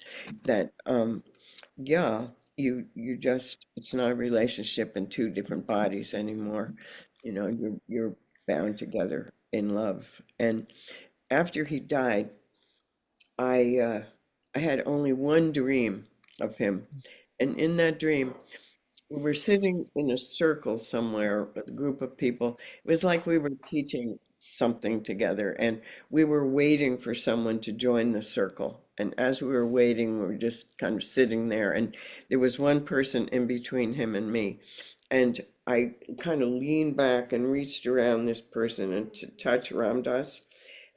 yeah, it's not a relationship in two different bodies anymore. You're bound together in love. And after he died, I I had only one dream of him. And in that dream, we were sitting in a circle somewhere with a group of people. It was like we were teaching something together, and we were waiting for someone to join the circle. And as we were waiting, we were just kind of sitting there, and there was one person in between him and me. And I kind of leaned back and reached around this person and to touch Ram Dass.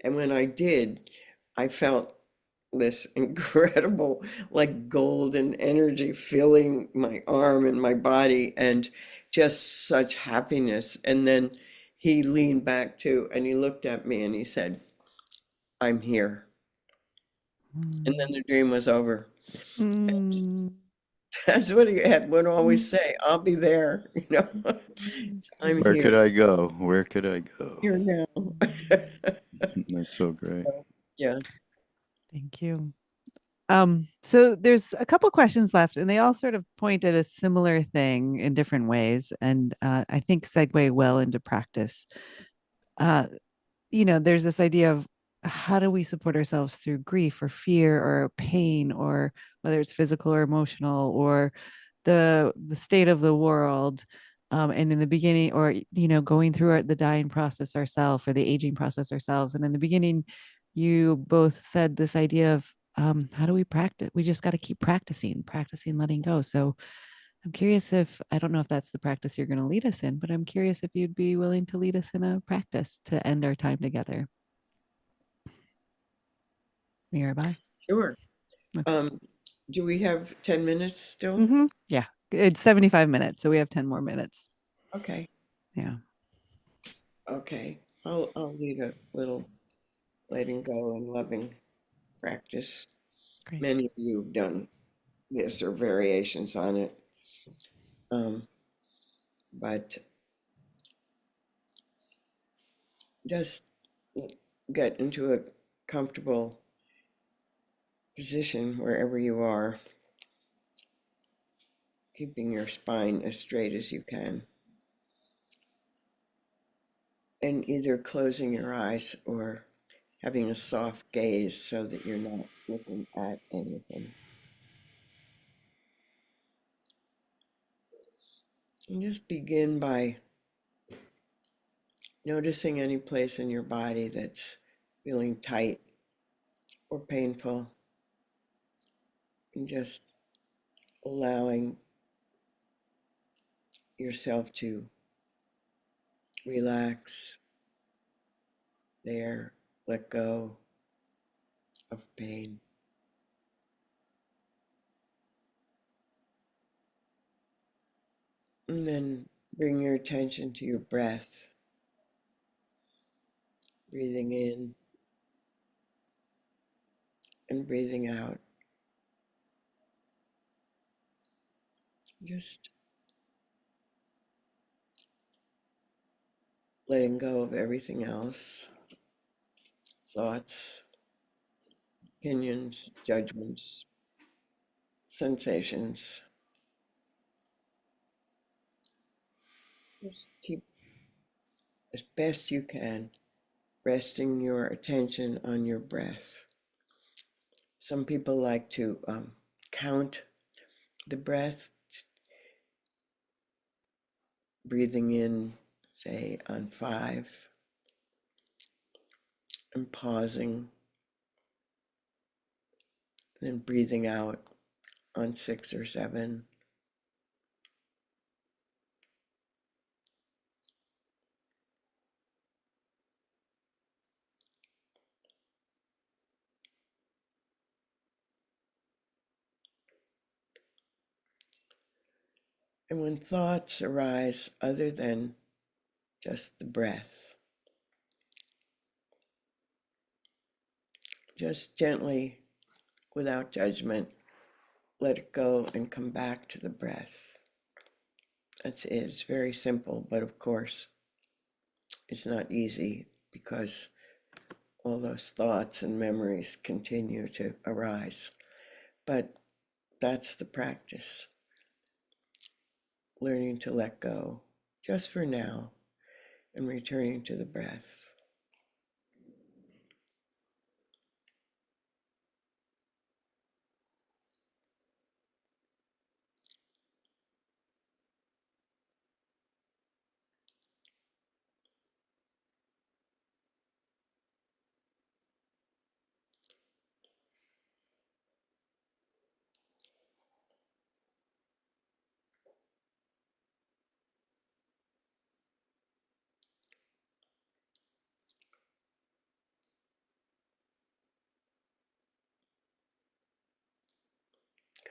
And when I did, I felt this incredible, like, golden energy filling my arm and my body, and just such happiness. And then he leaned back too, and he looked at me and he said, "I'm here." And then the dream was over. Mm. That's what he would always say. I'll be there, I'm Where here, could I go? Where could I go? here now. That's so great. So, yeah. Thank you. So there's a couple questions left, and they all sort of point at a similar thing in different ways, and I think segue well into practice. Uh, there's this idea of how do we support ourselves through grief or fear or pain, or whether it's physical or emotional, or the state of the world. And in the beginning, or going through the dying process ourselves or the aging process ourselves. And in the beginning, you both said this idea of how do we practice? We just got to keep practicing letting go. So I'm curious if, I don't know if that's the practice you're going to lead us in, but I'm curious if you'd be willing to lead us in a practice to end our time together. Mirabai. Sure. Okay. Do we have 10 minutes still? Mm-hmm. Yeah, it's 75 minutes, so we have 10 more minutes. Okay. Yeah. Okay. I'll lead a little letting go and loving practice. Great. Many of you have done this or variations on it. But just get into a comfortable position wherever you are, keeping your spine as straight as you can, and either closing your eyes or having a soft gaze so that you're not looking at anything. And just begin by noticing any place in your body that's feeling tight or painful, and just allowing yourself to relax there, let go of pain. And then bring your attention to your breath, breathing in and breathing out. Just letting go of everything else, thoughts, opinions, judgments, sensations. Just keep, as best you can, resting your attention on your breath. Some people like to count the breath, breathing in, say, on 5, and pausing, then breathing out on 6 or 7. And when thoughts arise other than just the breath, just gently, without judgment, let it go and come back to the breath. That's it. It's very simple, but of course, it's not easy because all those thoughts and memories continue to arise. But that's the practice, learning to let go just for now and returning to the breath.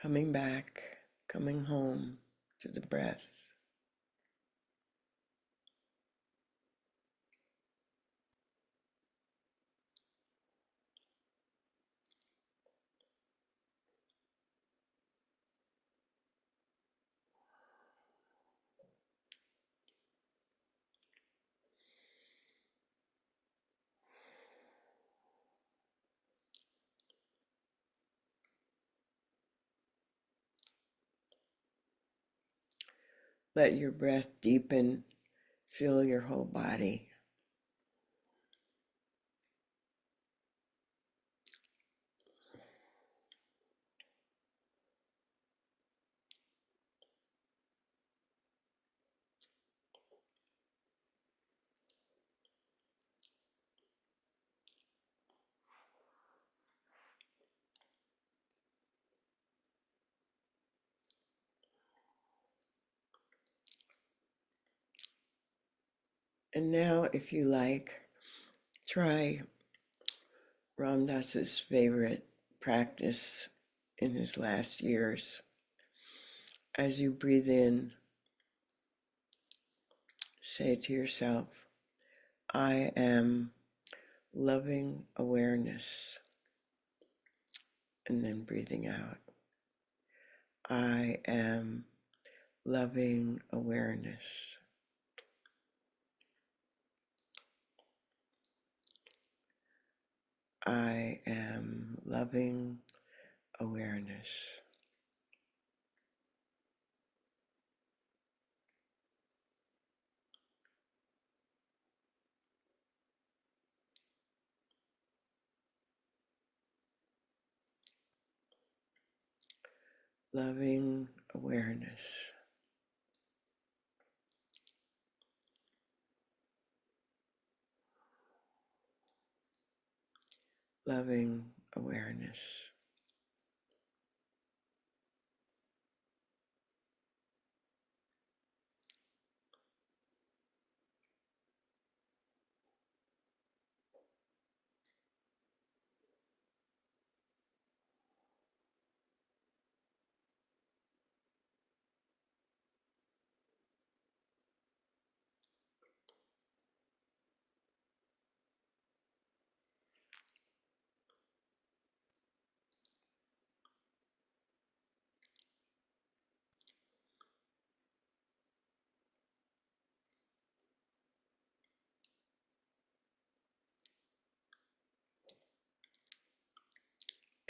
coming back, coming home to the breath. Let your breath deepen, fill your whole body. And now, if you like, try Ram Dass's favorite practice in his last years. As you breathe in, say to yourself, I am loving awareness. And then breathing out, I am loving awareness. I am loving awareness. Loving awareness. Loving awareness.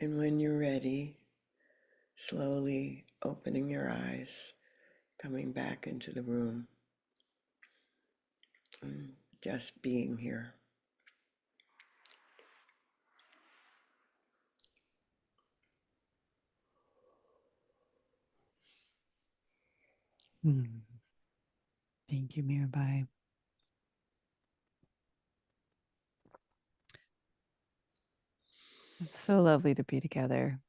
And when you're ready, slowly opening your eyes, coming back into the room, and just being here. Thank you, Mirabai. It's so lovely to be together.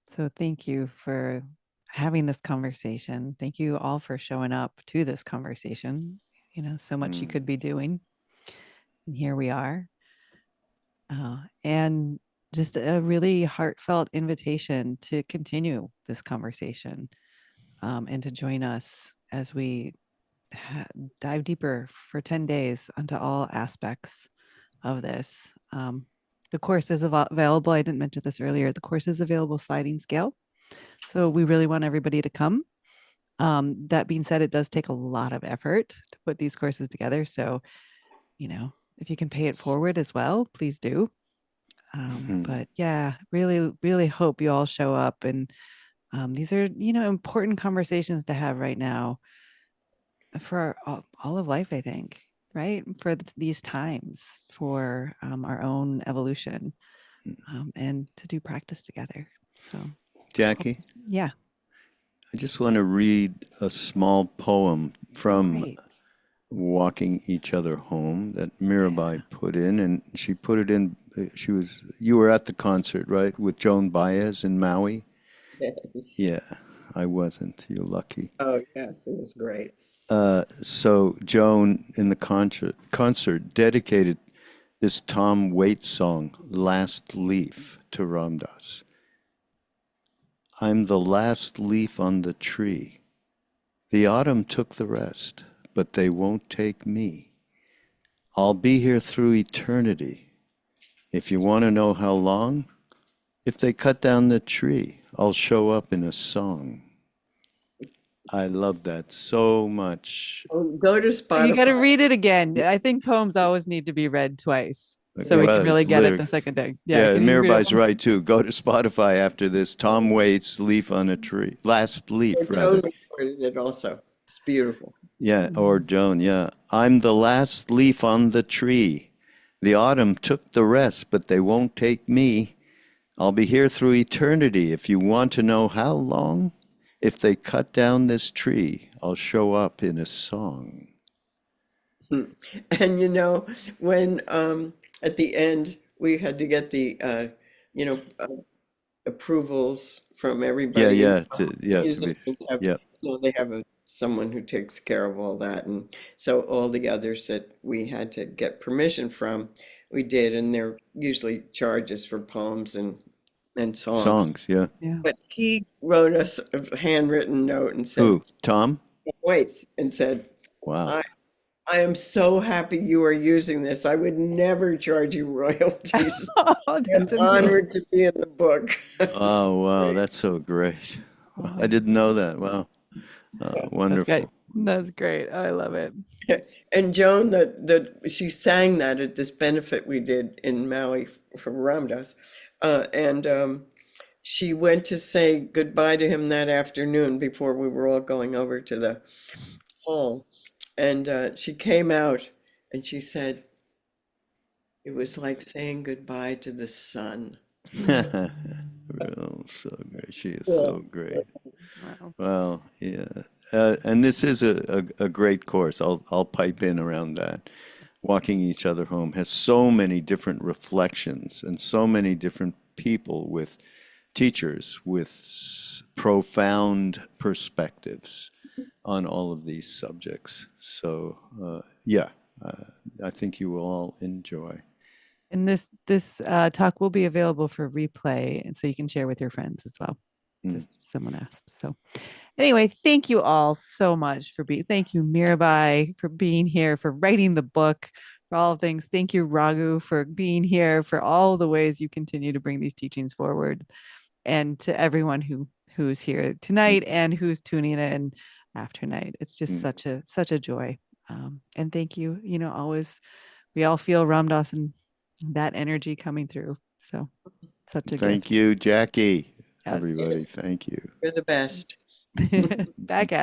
So thank you for having this conversation. Thank you all for showing up to this conversation. You know, so much you could be doing. And here we are. And just a really heartfelt invitation to continue this conversation and to join us as we dive deeper for 10 days onto all aspects of this. The course is available. I didn't mention this earlier. The course is available sliding scale. So we really want everybody to come. That being said, it does take a lot of effort to put these courses together. So, you know, if you can pay it forward as well, please do. But yeah, really, really hope you all show up. And these are, you know, important conversations to have right now for all of life, I think, right? For these times, for our own evolution, and to do practice together. So, Jackie, yeah. I just want to read a small poem from Great. Walking Each Other Home that Mirabai put in, and she put it in, you were at the concert, right, with Joan Baez in Maui? Yes. Yeah, I wasn't. You're lucky. Oh, yes, it was great. So Joan in the concert dedicated this Tom Waits song, Last Leaf, to Ram Dass. I'm the last leaf on the tree. The autumn took the rest, but they won't take me. I'll be here through eternity. If you want to know how long, if they cut down the tree, I'll show up in a song. I love that so much. Go to Spotify. You got to read it again. I think poems always need to be read twice so we can really get it the second day. Yeah, can you read it Mirabai's right too. Go to Spotify after this. Tom Waits, Leaf on a Tree. Last Leaf, rather. Joan recorded it also. It's beautiful. Yeah, or Joan, yeah. I'm the last leaf on the tree. The autumn took the rest, but they won't take me. I'll be here through eternity. If you want to know how long, if they cut down this tree, I'll show up in a song. And you know, when at the end we had to get the approvals from everybody. Yeah. Musicians have, they have someone who takes care of all that, and so all the others that we had to get permission from, we did, and they're usually charges for poems and songs. Songs, yeah. But he wrote us a handwritten note and said, Who? Tom? Waits, and said, Wow. I am so happy you are using this. I would never charge you royalties. I'm honored to be in the book. Oh, wow. That's so great. I didn't know that. Wow. Wonderful. That's great. I love it. And Joan, she sang that at this benefit we did in Maui for Ramdas. And she went to say goodbye to him that afternoon before we were all going over to the hall. And she came out and she said, it was like saying goodbye to the sun. Oh, so great. She is so great. Wow. Yeah. And this is a great course. I'll pipe in around that. Walking Each Other Home has so many different reflections and so many different people with teachers with profound perspectives on all of these subjects. So I think you will all enjoy. And this talk will be available for replay, and so you can share with your friends as well. Just someone asked. So anyway, thank you all so much thank you, Mirabai, for being here, for writing the book, for all things. Thank you, Raghu, for being here, for all the ways you continue to bring these teachings forward, and to everyone who's here tonight and who's tuning in after night. It's just such a joy. And thank you. Always we all feel Ramdas and that energy coming through. So such a Thank you, Jackie. Yes. Everybody, thank you. You're the best. Back at